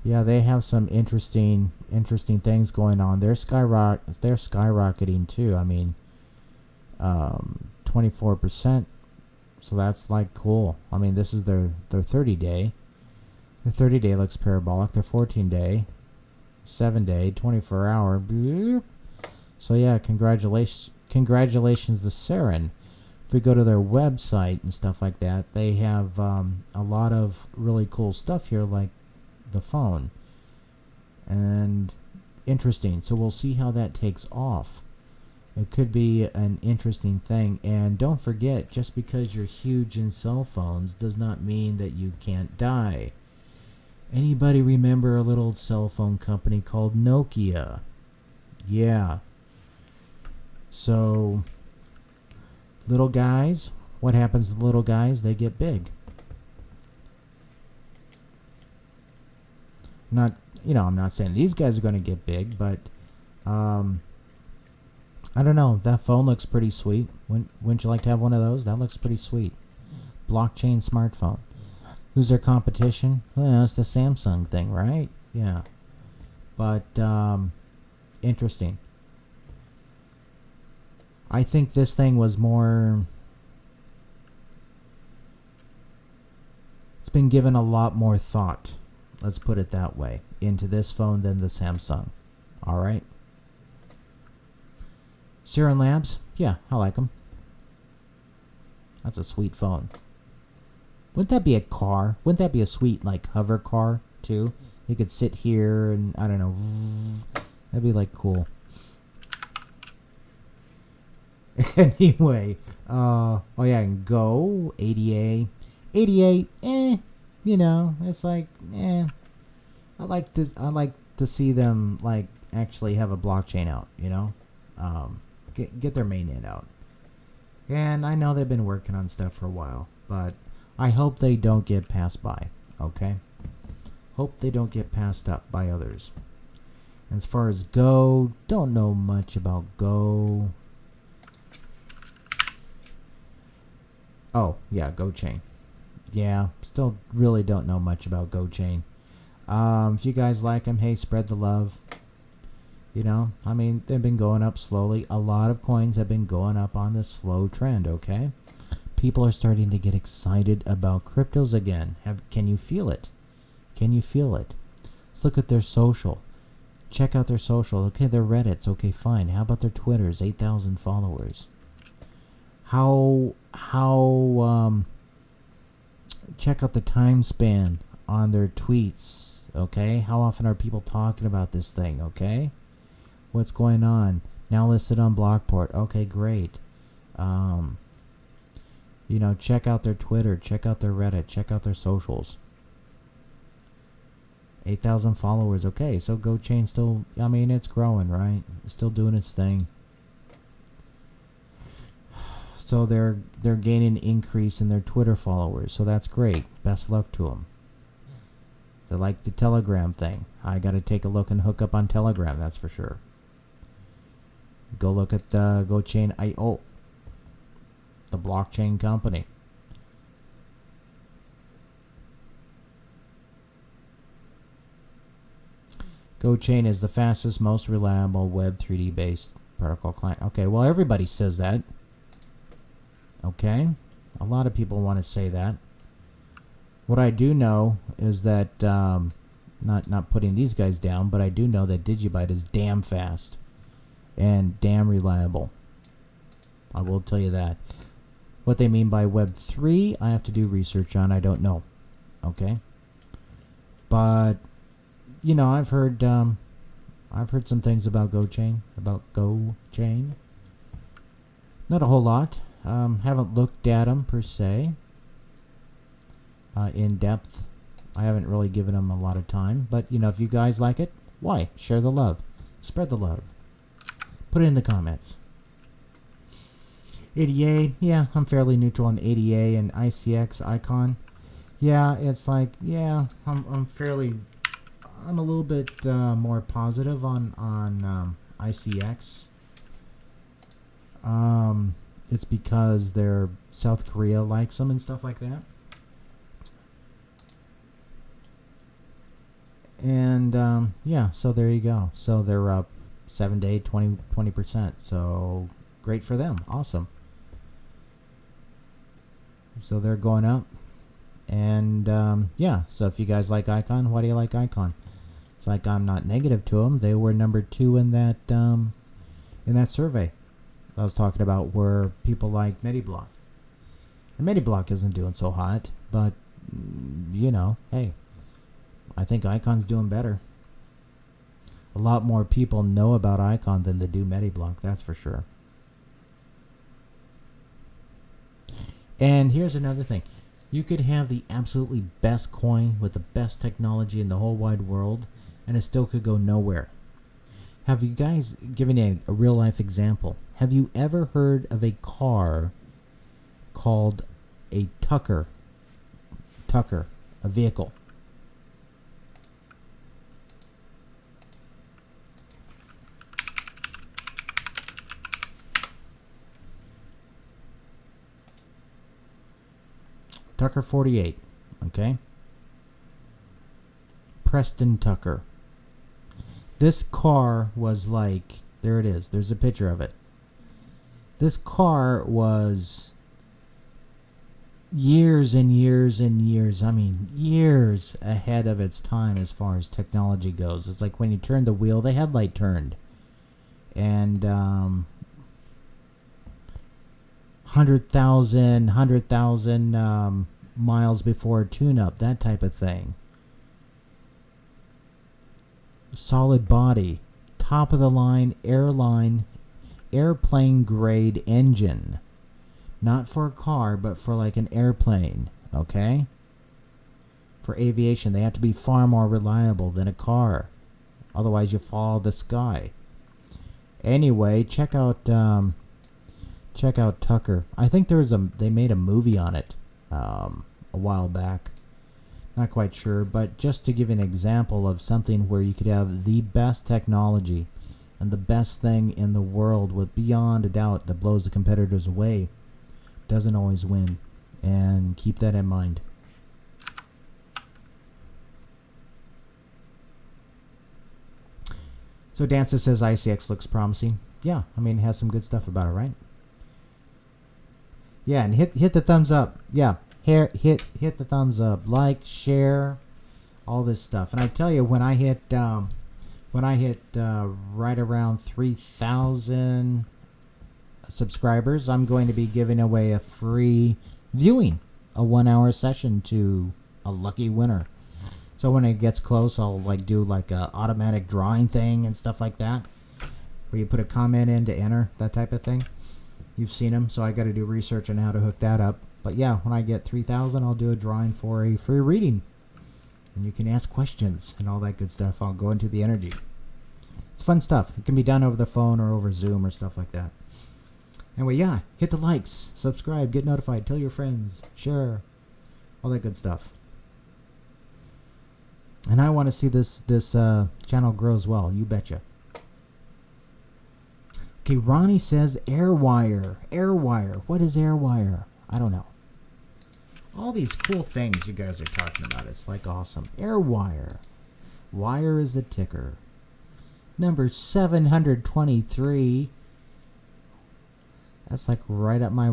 Yeah, they have some interesting things going on. They're skyrocketing too. I mean, 24%. So that's like cool. I mean, this is their 30-day. Their 30-day looks parabolic. Their 14-day, 7-day, 24-hour. Bloop. So yeah, congratulations to Saren. If we go to their website and stuff like that, they have a lot of really cool stuff here, like the phone. And interesting. So we'll see how that takes off. It could be an interesting thing. And don't forget, just because you're huge in cell phones does not mean that you can't die. Anybody remember a little cell phone company called Nokia? Yeah. So, little guys, what happens to little guys? They get big. I'm not saying these guys are going to get big, but I don't know. That phone looks pretty sweet. Wouldn't you like to have one of those? That looks pretty sweet. Blockchain smartphone. Who's their competition? Well, it's the Samsung thing, right? Yeah. But interesting. I think this thing was more... It's been given a lot more thought. Let's put it that way. Into this phone than the Samsung. All right. Siren Labs, yeah, I like them. That's a sweet phone. Wouldn't that be a car? Wouldn't that be a sweet, like, hover car, too? You could sit here and, I don't know, that'd be, like, cool. Anyway, oh yeah, and Go, ADA. ADA, you know, it's like, I like to see them, like, actually have a blockchain out, you know? Get their mainnet out. And I know they've been working on stuff for a while, but I hope they don't get passed by, okay? Hope they don't get passed up by others. As far as Go, don't know much about Go. Oh, yeah, GoChain. Yeah, still really don't know much about GoChain. If you guys like them, hey, spread the love. You know, I mean, they've been going up slowly. A lot of coins have been going up on this slow trend, okay? People are starting to get excited about cryptos again. Can you feel it? Can you feel it? Let's look at their social. Check out their social. Okay, their Reddits. Okay, fine. How about their Twitters? 8,000 followers. Check out the time span on their tweets, okay? How often are people talking about this thing, okay? What's going on? Now listed on Blockport. Okay, great. You know, check out their Twitter, check out their Reddit, check out their socials. 8,000 followers. Okay, so GoChain still, I mean, it's growing, right? It's still doing its thing. So they're gaining increase in their Twitter followers. So that's great. Best luck to them. They like the Telegram thing. I got to take a look and hook up on Telegram, that's for sure. Go look at the GoChain IO, the blockchain company. GoChain is the fastest, most reliable Web 3D based protocol client. Okay, well, everybody says that. Okay, a lot of people want to say that. What I do know is that, not putting these guys down, but I do know that Digibyte is damn fast and damn reliable. I will tell you that. What they mean by Web 3, I have to do research on. I don't know. Okay, but you know, I've heard some things about GoChain. Not a whole lot. Haven't looked at them per se in depth. I haven't really given them a lot of time. But, you know, if you guys like it, why? Share the love. Spread the love. Put it in the comments. ADA, yeah, I'm fairly neutral on ADA and ICX icon. Yeah, it's like, yeah, I'm a little bit more positive on ICX. It's because their South Korea likes them and stuff like that. And yeah, so there you go. So they're up 7 to 8, 20%. So great for them. Awesome. So they're going up. And yeah, so if you guys like Icon, why do you like Icon? It's like I'm not negative to them. They were number 2 in that survey I was talking about, where people like Mediblock. And Mediblock isn't doing so hot, but you know, hey, I think Icon's doing better. A lot more people know about Icon than they do Mediblock, that's for sure. And here's another thing. You could have the absolutely best coin with the best technology in the whole wide world, and it still could go nowhere. Have you guys given a real life example? Have you ever heard of a car called a Tucker, a vehicle? Tucker 48, okay? Preston Tucker. This car was like, there it is, there's a picture of it. This car was years and years and years. I mean, years ahead of its time as far as technology goes. It's like when you turn the wheel, the headlight turned. And 100,000 miles before tune-up, that type of thing. Solid body, top of the line, airplane grade engine. Not for a car, but for like an airplane, okay? For aviation, they have to be far more reliable than a car. Otherwise, you fall out of the sky. Anyway, check out Tucker. I think they made a movie on it a while back. Not quite sure, but just to give an example of something where you could have the best technology and the best thing in the world with beyond a doubt that blows the competitors away, doesn't always win. And keep that in mind. So Dancer says ICX looks promising. Yeah, I mean, it has some good stuff about it, right? Yeah, and hit the thumbs up. Yeah, hit the thumbs up, like, share, all this stuff. And I tell you, when I hit right around 3,000 subscribers, I'm going to be giving away a free viewing, a 1-hour session to a lucky winner. So when it gets close, I'll do a automatic drawing thing and stuff like that, where you put a comment in to enter, that type of thing. You've seen them, so I got to do research on how to hook that up. But yeah, when I get 3,000, I'll do a drawing for a free reading. And you can ask questions and all that good stuff. I'll go into the energy. It's fun stuff. It can be done over the phone or over Zoom or stuff like that. Anyway, yeah, hit the likes, subscribe, get notified, tell your friends, share, all that good stuff. And I want to see this channel grow as well. You betcha. Okay, Ronnie says AirWire. AirWire. What is AirWire? I don't know. All these cool things you guys are talking about. It's like awesome. AirWire. Wire is the ticker. Number 723. That's like right up my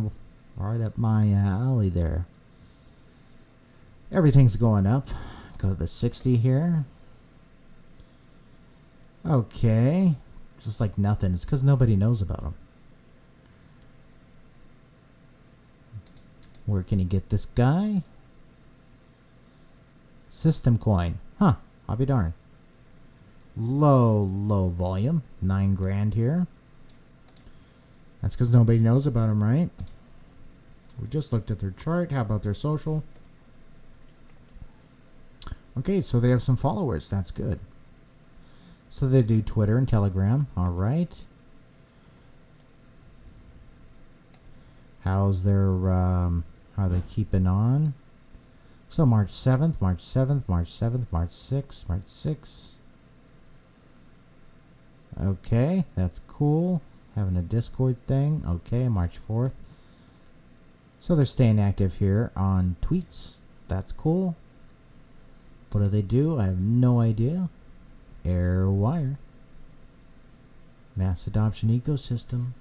alley there. Everything's going up. Go to the 60 here. Okay. It's just like nothing. It's because nobody knows about them. Where can you get this guy? System coin. Huh. I'll be darned. Low volume. 9 grand here. That's because nobody knows about them, right? We just looked at their chart. How about their social? Okay, so they have some followers. That's good. So they do Twitter and Telegram. All right. How's their, how are they keeping on? So March 7th, March 7th, March 7th, March 6th, March 6th. Okay, that's cool. Having a Discord thing. Okay, March 4th. So they're staying active here on tweets. That's cool. What do? I have no idea. AirWire. Mass adoption ecosystem.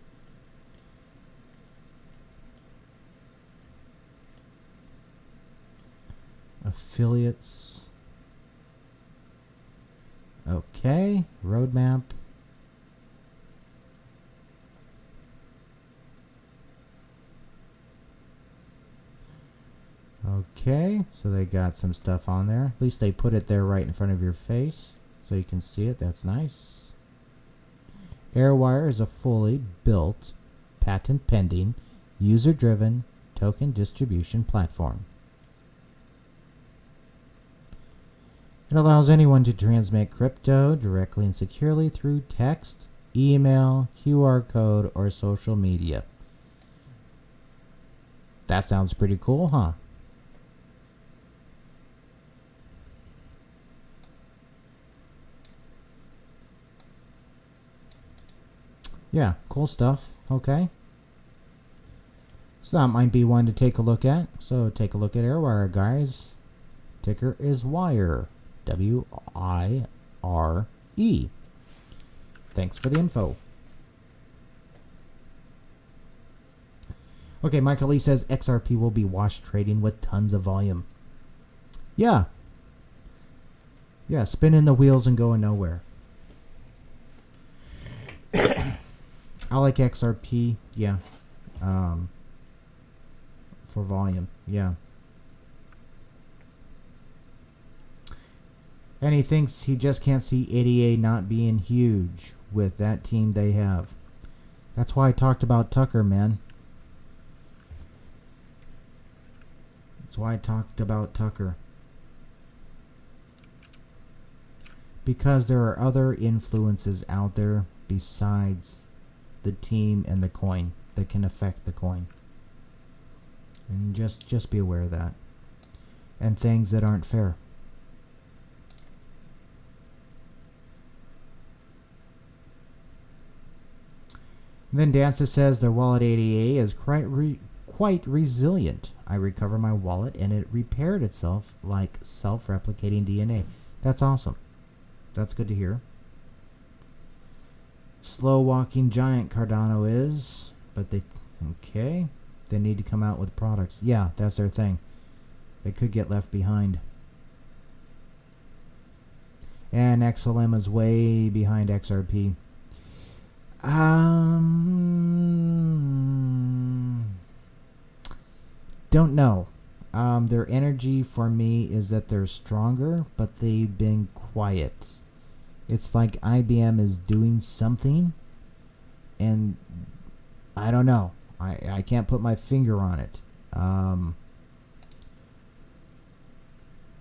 Affiliates. Okay. Roadmap. Okay, so they got some stuff on there. At least they put it there right in front of your face so you can see it. That's nice. AirWire is a fully built, patent pending, user driven token distribution platform. It allows anyone to transmit crypto directly and securely through text, email, QR code, or social media. That sounds pretty cool, huh? Yeah, cool stuff. Okay. So that might be one to take a look at. So take a look at AirWire, guys. Ticker is WIRE. WIRE. Thanks for the info. Okay, Michael Lee says XRP will be wash trading with tons of volume. Yeah. Yeah, spinning the wheels and going nowhere. I like XRP, yeah. For volume, yeah. And he thinks he just can't see ADA not being huge with that team they have. That's why I talked about Tucker, man. That's why I talked about Tucker. Because there are other influences out there besides the team and the coin that can affect the coin. And just be aware of that. And things that aren't fair. And then Dancer says their wallet ADA is quite resilient. I recover my wallet and it repaired itself like self-replicating DNA. That's awesome. That's good to hear. Slow walking giant Cardano is, but they need to come out with products. Yeah, that's their thing. They could get left behind. And XLM is way behind XRP. Don't know. Their energy for me is that they're stronger, but they've been quiet. It's like IBM is doing something, and I don't know. I can't put my finger on it.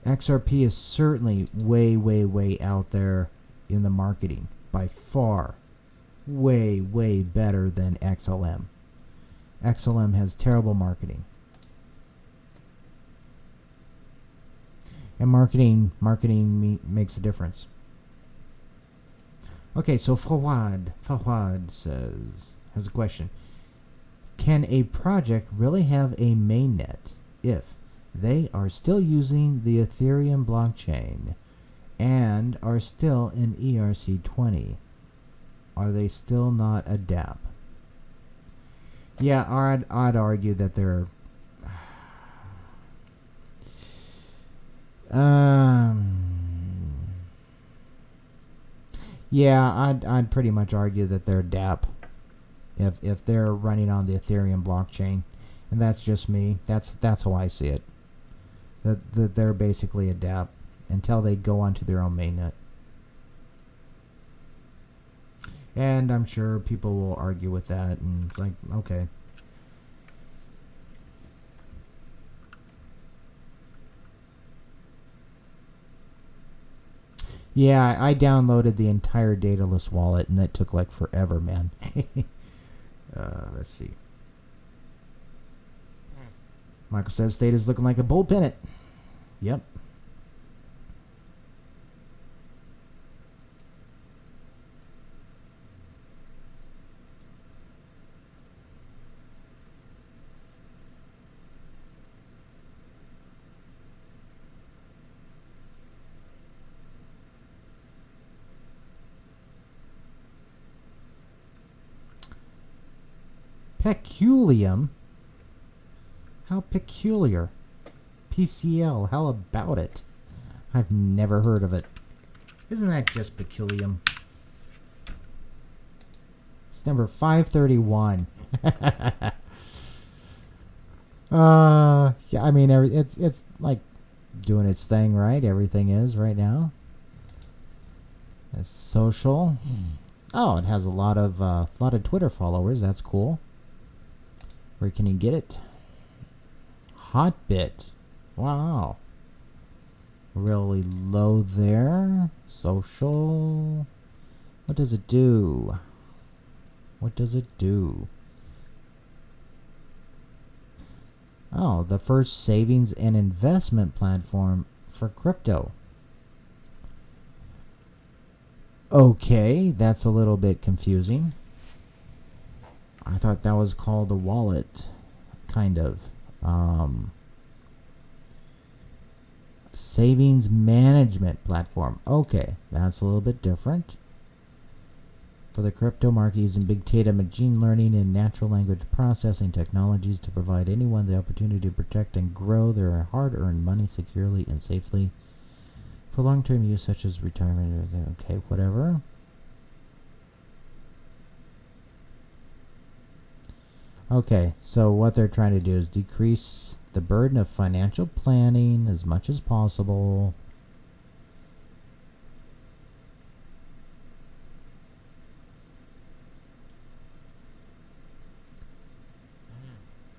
XRP is certainly way out there in the marketing by far. Way better than XLM. XLM has terrible marketing. And marketing makes a difference. Okay, so Fawad has a question. Can a project really have a mainnet if they are still using the Ethereum blockchain and are still in ERC20? Are they still not a dApp? Yeah, I'd argue that they're yeah, I'd pretty much argue that they're dApp if they're running on the Ethereum blockchain, and that's just me. That's how I see it. That they're basically a dApp until they go onto their own mainnet. And I'm sure people will argue with that, and it's like, okay. Yeah, I downloaded the entire Daedalus wallet, and that took like forever, man. Let's see. Michael says State is looking like a bull pennant. Yep. Peculium? How peculiar? PCL, how about it? I've never heard of it. Isn't that just peculium? It's number 531. Yeah, I mean, it's like doing its thing, right? Everything is right now. It's social. Oh, it has a lot of Twitter followers. That's cool. Where can you get it? Hotbit. Wow. Really low there. Social. What does it do? What does it do? Oh, the first savings and investment platform for crypto. Okay, that's a little bit confusing. I thought that was called a wallet, kind of. Savings management platform. Okay, that's a little bit different. for the crypto market using big data, machine learning, and natural language processing technologies to provide anyone the opportunity to protect and grow their hard-earned money securely and safely for long-term use such as retirement. Okay, whatever. Okay, so what they're trying to do is decrease the burden of financial planning as much as possible.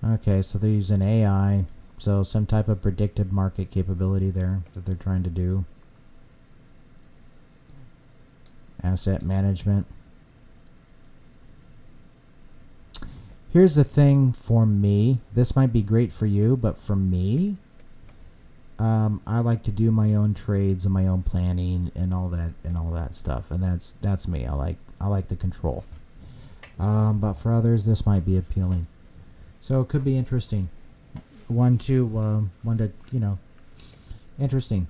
Okay, so they're using AI, so some type of predictive market capability there that they're trying to do. Asset management. Here's the thing for me. This might be great for you, but for me, I like to do my own trades and my own planning and all that stuff, and that's me. I like the control. But for others, this might be appealing. So it could be interesting. One to interesting.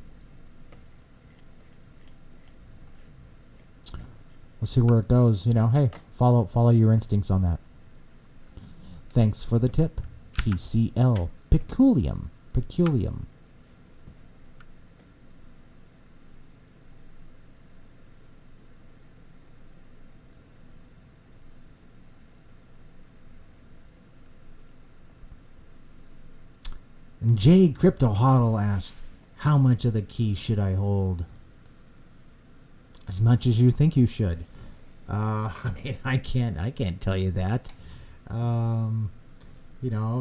We'll see where it goes. Hey, follow your instincts on that. Thanks for the tip. PCL. Peculium. And J Crypto Hodl asked, how much of the key should I hold? As much as you think you should. I can't tell you that.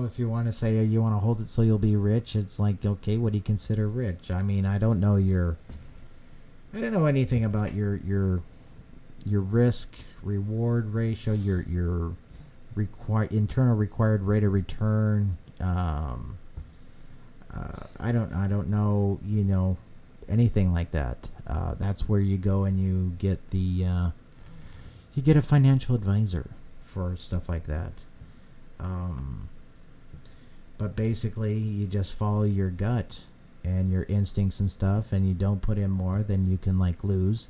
If you want to say you want to hold it so you'll be rich, it's like, okay, what do you consider rich? I don't know anything about your risk reward ratio, your internal required rate of return. I don't know, anything like that. That's where you go and you get you get a financial advisor for stuff like that. But basically, you just follow your gut and your instincts and stuff, and you don't put in more than you can lose.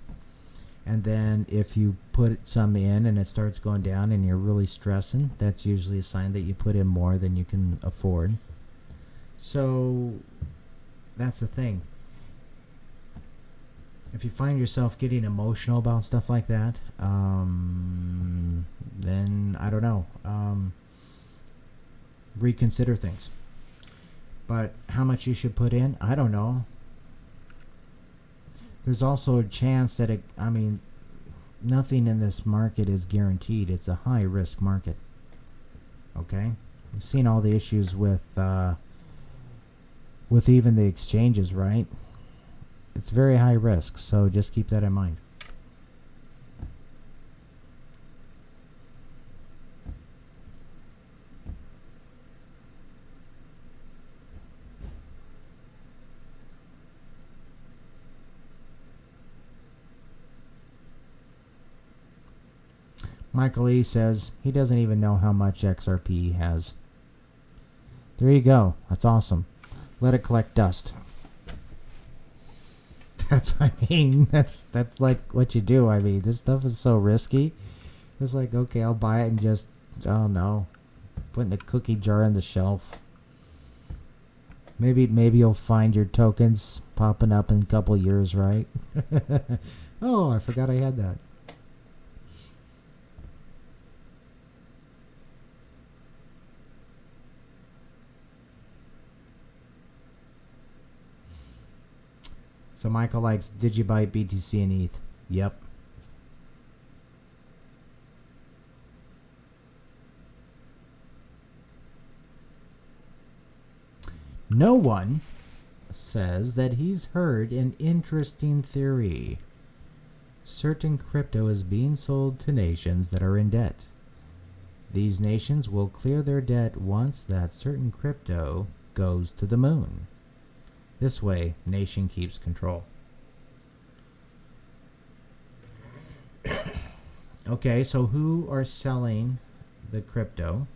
And then if you put some in and it starts going down and you're really stressing, that's usually a sign that you put in more than you can afford. So that's the thing. If you find yourself getting emotional about stuff like that, then I don't know. Reconsider things. But how much you should put in, I don't know. There's also a chance that nothing in this market is guaranteed. It's a high risk market. Okay? We've seen all the issues with even the exchanges, right? It's very high risk, so just keep that in mind. Michael E. says he doesn't even know how much XRP he has. There you go. That's awesome. Let it collect dust. That's like what you do. This stuff is so risky. It's like, okay, I'll buy it and just, I don't know, put in a cookie jar on the shelf. Maybe you'll find your tokens popping up in a couple years, right? Oh, I forgot I had that. So Michael likes, did you buy BTC and ETH? Yep. No one says that he's heard an interesting theory. Certain crypto is being sold to nations that are in debt. These nations will clear their debt once that certain crypto goes to the moon. This way, nation keeps control. Okay, so who are selling the crypto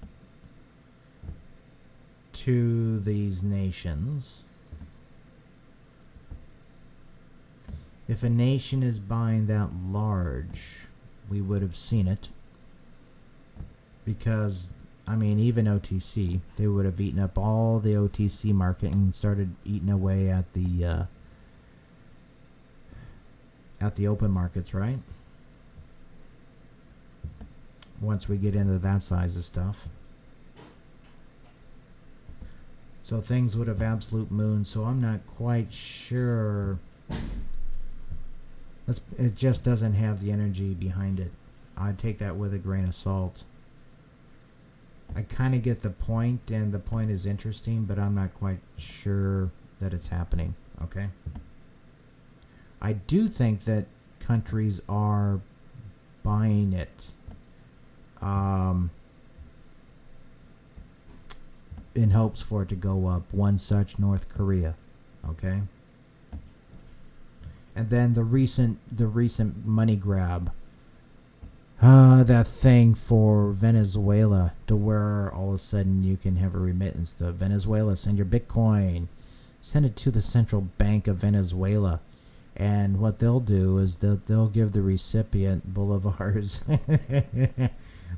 to these nations? If a nation is buying that large, we would have seen it. Because, I mean, even OTC, they would have eaten up all the OTC market and started eating away at the open markets, right? Once we get into that size of stuff. So things would have absolute moon. So I'm not quite sure. It just doesn't have the energy behind it. I'd take that with a grain of salt. I kind of get the point, and the point is interesting, but I'm not quite sure that it's happening. Okay? I do think that countries are buying it. In hopes for it to go up. One such, North Korea. Okay? And then the recent money grab. That thing for Venezuela, to where all of a sudden you can have a remittance to Venezuela, send your Bitcoin, send it to the Central Bank of Venezuela. And what they'll do is they'll give the recipient bolivars.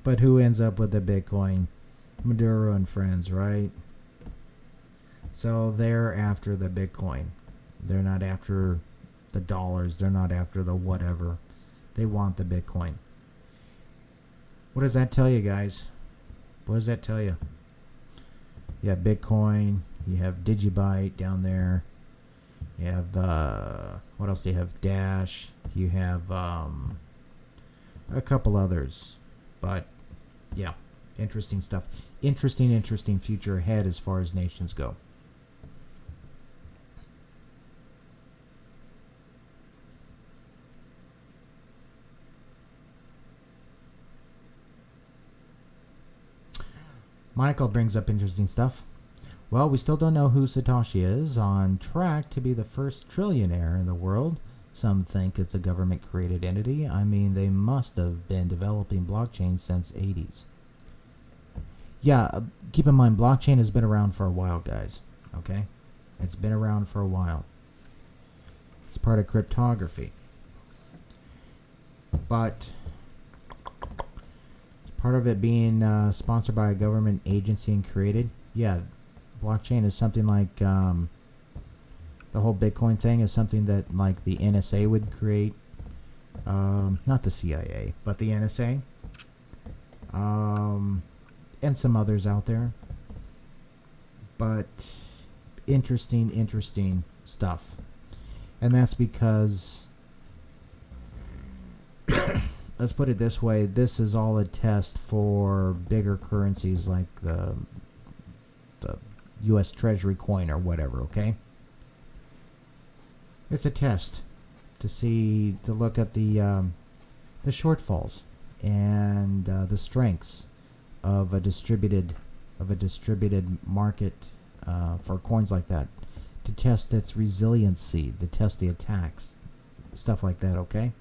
But who ends up with the Bitcoin? Maduro and friends, right? So they're after the Bitcoin. They're not after the dollars. They're not after the whatever. They want the Bitcoin. What does that tell you, guys? What does that tell you? You have Bitcoin. You have Digibyte down there. You have, what else do you have? Dash. You have a couple others. But, yeah, interesting stuff. Interesting future ahead as far as nations go. Michael brings up interesting stuff. Well, we still don't know who Satoshi is. On track to be the first trillionaire in the world. Some think it's a government-created entity. I mean, they must have been developing blockchain since 80s. Yeah, keep in mind, blockchain has been around for a while, guys. Okay? It's been around for a while. It's part of cryptography. But part of it being sponsored by a government agency and created, yeah, blockchain is something like the whole Bitcoin thing is something that like the NSA would create. Not the CIA, but the NSA. And some others out there. But interesting stuff. And that's because let's put it this way, this is all a test for bigger currencies like the US Treasury coin or whatever, okay? It's a test to look at the shortfalls and the strengths of a distributed market for coins like that, to test its resiliency, to test the attacks, stuff like that, okay?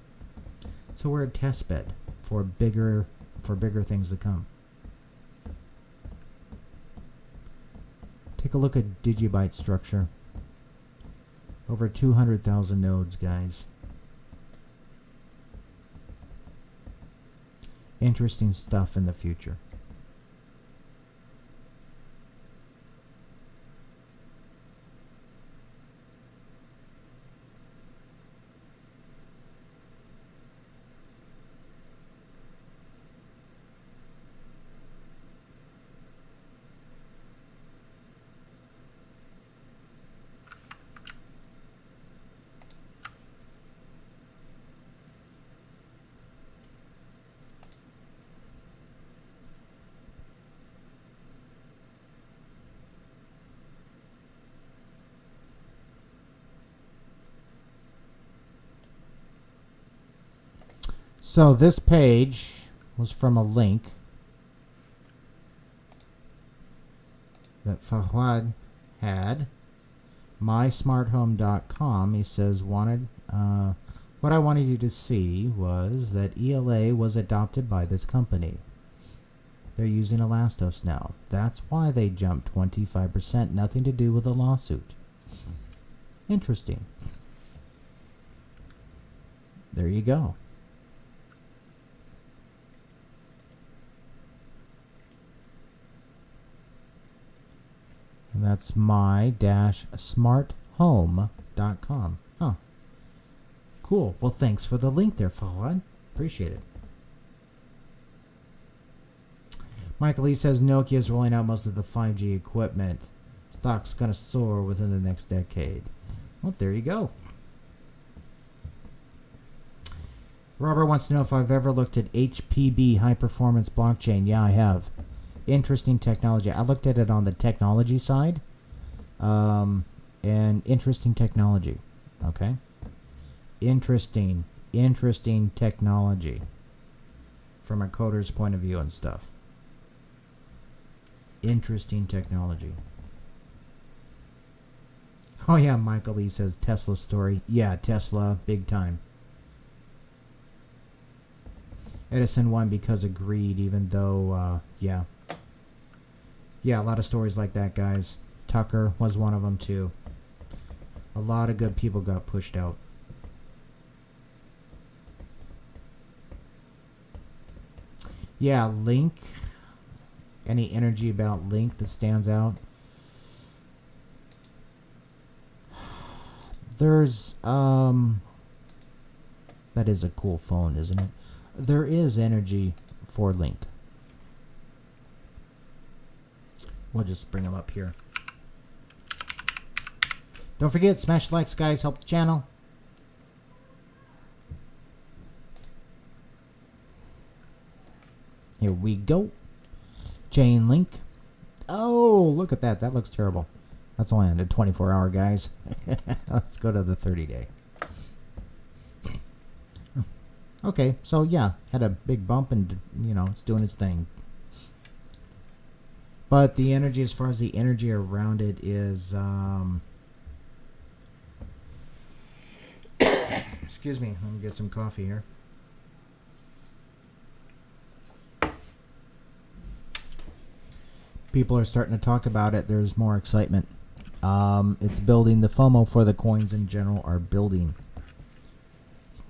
So we're a test bed for bigger things to come. Take a look at Digibyte structure. Over 200,000 nodes, guys. Interesting stuff in the future. So this page was from a link that Fawad had, mysmarthome.com. He says, what I wanted you to see was that ELA was adopted by this company. They're using Elastos now. That's why they jumped 25%. Nothing to do with a lawsuit. Interesting. There you go. And that's my-smarthome.com. Huh. Cool. Well, thanks for the link there, Fawad. Appreciate it. Michael Lee says Nokia is rolling out most of the 5G equipment. Stock's going to soar within the next decade. Well, there you go. Robert wants to know if I've ever looked at HPB, high performance blockchain. Yeah, I have. Interesting technology. I looked at it on the technology side. And interesting technology. Okay? Interesting technology. From a coder's point of view and stuff. Interesting technology. Oh yeah, Michael Lee says Tesla story. Yeah, Tesla, big time. Edison won because of greed, even though, yeah. Yeah, a lot of stories like that, guys. Tucker was one of them, too. A lot of good people got pushed out. Yeah, Link. Any energy about Link that stands out? There's, that is a cool phone, isn't it? There is energy for Link. We'll just bring them up here. Don't forget, smash likes, guys. Help the channel. Here we go. Chain Link. Oh, look at that. That looks terrible. That's only on the 24-hour, guys. Let's go to the 30-day. Okay, so yeah, had a big bump and, you know, it's doing its thing. But the energy, as far as the energy around it is, excuse me, let me get some coffee here. People are starting to talk about it. There's more excitement. It's building. The FOMO for the coins in general are building.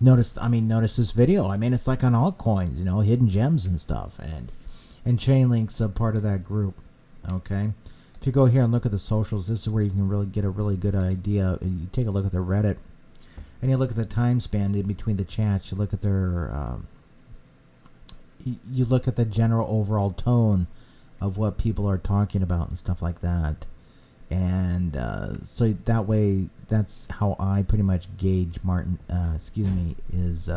Notice this video. I mean, it's like on altcoins, you know, hidden gems and stuff, and Chainlink's a part of that group. Okay, if you go here and look at the socials, this is where you can really get a really good idea. You take a look at the Reddit, and you look at the time span in between the chats. You look at their, you look at the general overall tone of what people are talking about and stuff like that. And so that way, that's how I pretty much gauge is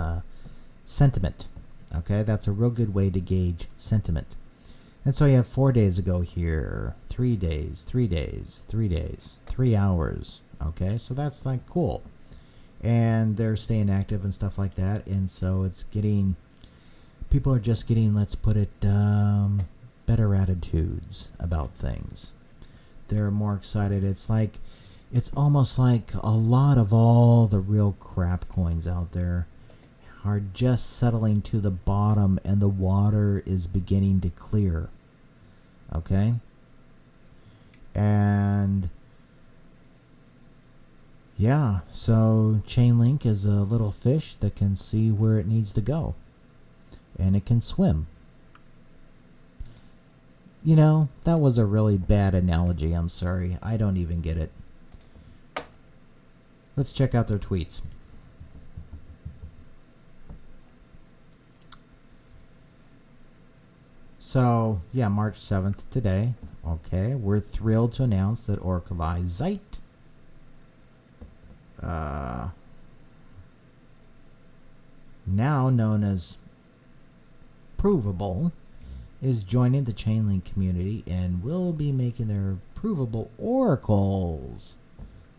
sentiment. Okay, that's a real good way to gauge sentiment. And so you have 4 days ago here, 3 days, 3 days, 3 days, 3 hours. Okay, so that's like cool. And they're staying active and stuff like that. And so it's getting, people are just getting, let's put it, better attitudes about things. They're more excited. It's almost like a lot of all the real crap coins out there are just settling to the bottom, and the water is beginning to clear. Okay? And yeah, so Chainlink is a little fish that can see where it needs to go, and it can swim. You know, that was a really bad analogy. I'm sorry. I don't even get it. Let's check out their tweets. So, yeah, March 7th today. Okay, we're thrilled to announce that Oracleized Zeit, now known as Provable, is joining the Chainlink community and will be making their provable oracles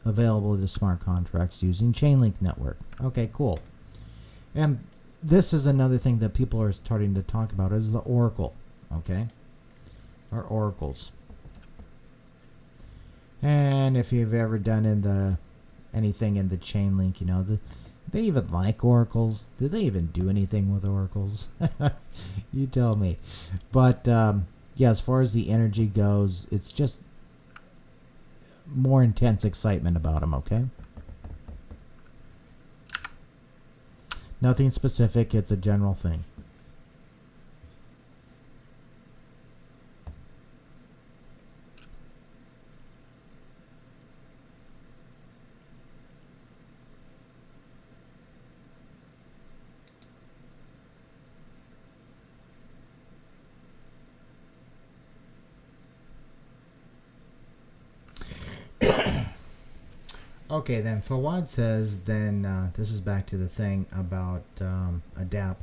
available to smart contracts using Chainlink network. Okay, cool. And this is another thing that people are starting to talk about is the oracle. Okay, or oracles. And if you've ever done anything in the Chainlink, you know, they even like oracles. Do they even do anything with oracles? You tell me. But yeah, as far as the energy goes, it's just more intense excitement about them. Okay. Nothing specific. It's a general thing. Okay, then Fawad says, then this is back to the thing about a DAP.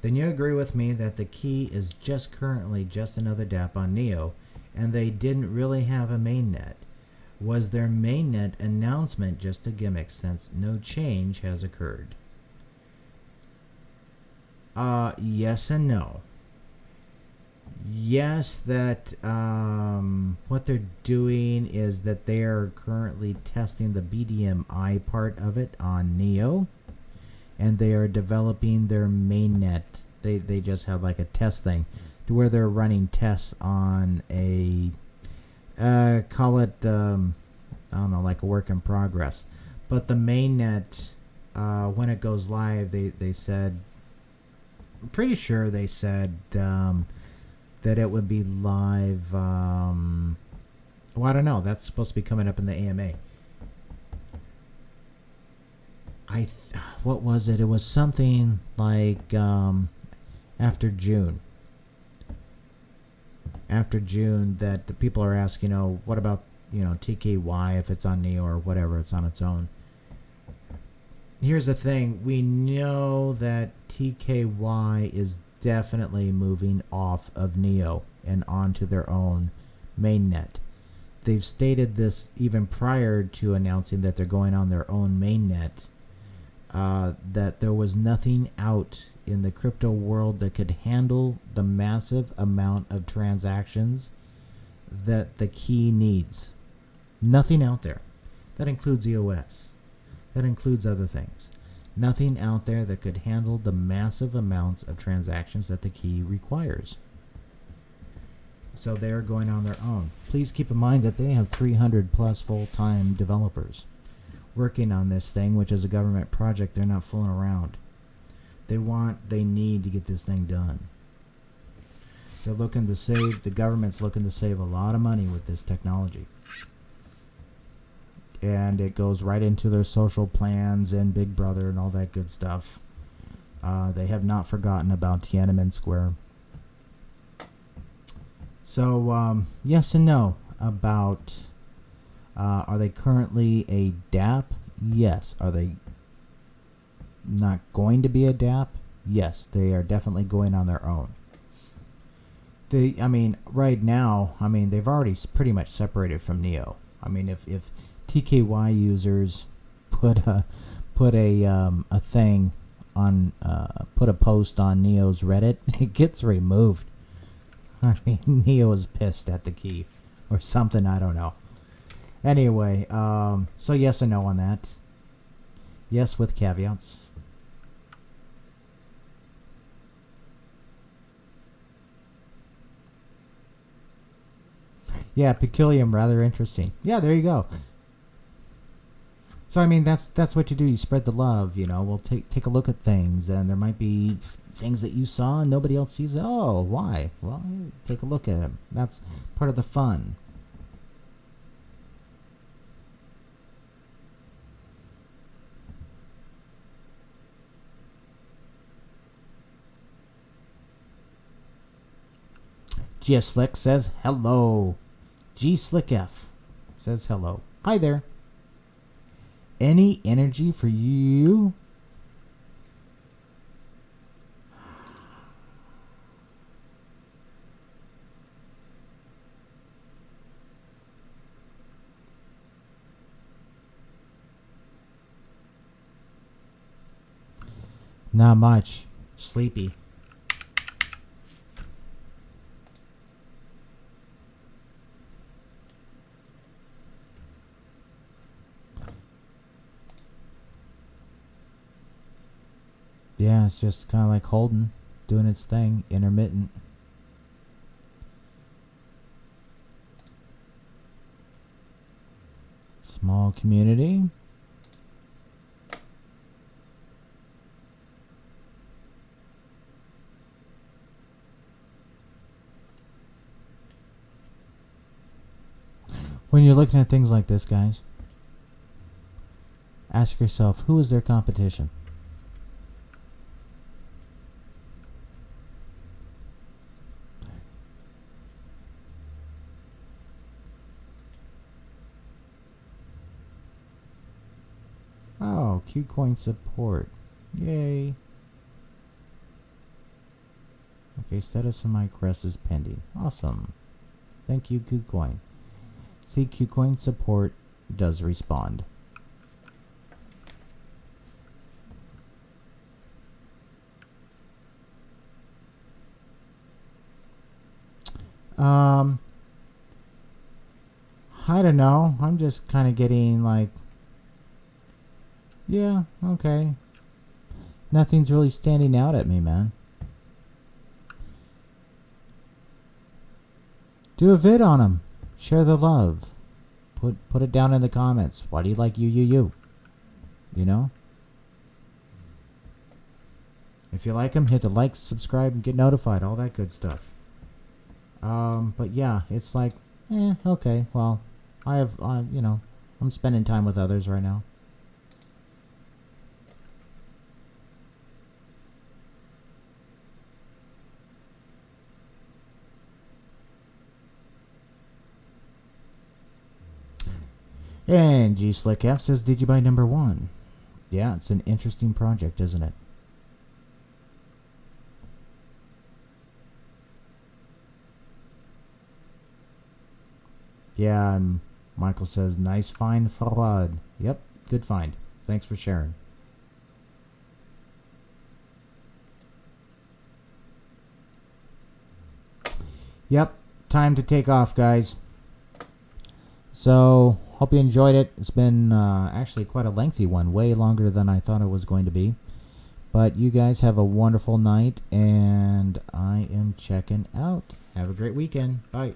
Then you agree with me that the key is just currently just another DAP on Neo, and they didn't really have a mainnet. Was their mainnet announcement just a gimmick since no change has occurred? Yes and no. Yes, that what they're doing is that they are currently testing the BDMI part of it on Neo, and they are developing their mainnet. They just have like a test thing to where they're running tests on a call it I don't know, like a work in progress. But the mainnet, when it goes live, they said, I'm pretty sure they said that it would be live. Well, I don't know. That's supposed to be coming up in the AMA. What was it? It was something like after June. After June, that the people are asking, what about TKY if it's on Neo or whatever, it's on its own. Here's the thing: we know that TKY is definitely moving off of Neo and onto their own mainnet. They've stated this even prior to announcing that they're going on their own mainnet, that there was nothing out in the crypto world that could handle the massive amount of transactions that the key needs. Nothing out there. That includes EOS. That includes other things. Nothing out there that could handle the massive amounts of transactions that the key requires. So they're going on their own. Please keep in mind that they have 300 plus full-time developers working on this thing, which is a government project. They're not fooling around. They need to get this thing done. They're looking to save, the government's looking to save a lot of money with this technology. And it goes right into their social plans and Big Brother and all that good stuff. They have not forgotten about Tiananmen Square. So, yes and no about, are they currently a DApp? Yes. Are they not going to be a DApp? Yes, they are definitely going on their own. Right now, they've already pretty much separated from Neo. If TKY users put a thing on, put a post on Neo's Reddit, it gets removed. Neo is pissed at the key or something, I don't know. Anyway, so yes and no on that. Yes, with caveats. Yeah, peculium, rather interesting. Yeah, there you go. So that's what you do. You spread the love. We'll take a look at things, and there might be things that you saw and nobody else sees. Oh, why? Well, take a look at them. That's part of the fun. G Slick says hello. G Slick F says hello. Hi there. Any energy for you? Not much. Sleepy. Yeah, it's just kind of like Holden doing its thing, intermittent. Small community. When you're looking at things like this, guys, ask yourself, who is their competition? Oh, Qcoin support. Yay. Okay, status of my request is pending. Awesome. Thank you, Qcoin. See, Qcoin support does respond. I don't know. I'm just kind of getting like, yeah, okay. Nothing's really standing out at me, man. Do a vid on them. Share the love. Put it down in the comments. Why do you like you? You know? If you like them, hit the like, subscribe, and get notified. All that good stuff. But yeah, it's like, okay. Well, I have, you know, I'm spending time with others right now. And G Slick F says, did you buy number 1? Yeah, it's an interesting project, isn't it? Yeah, and Michael says, nice find, Farad. Yep, good find. Thanks for sharing. Yep, time to take off, guys. So, hope you enjoyed it. It's been actually quite a lengthy one, way longer than I thought it was going to be. But you guys have a wonderful night, and I am checking out. Have a great weekend. Bye.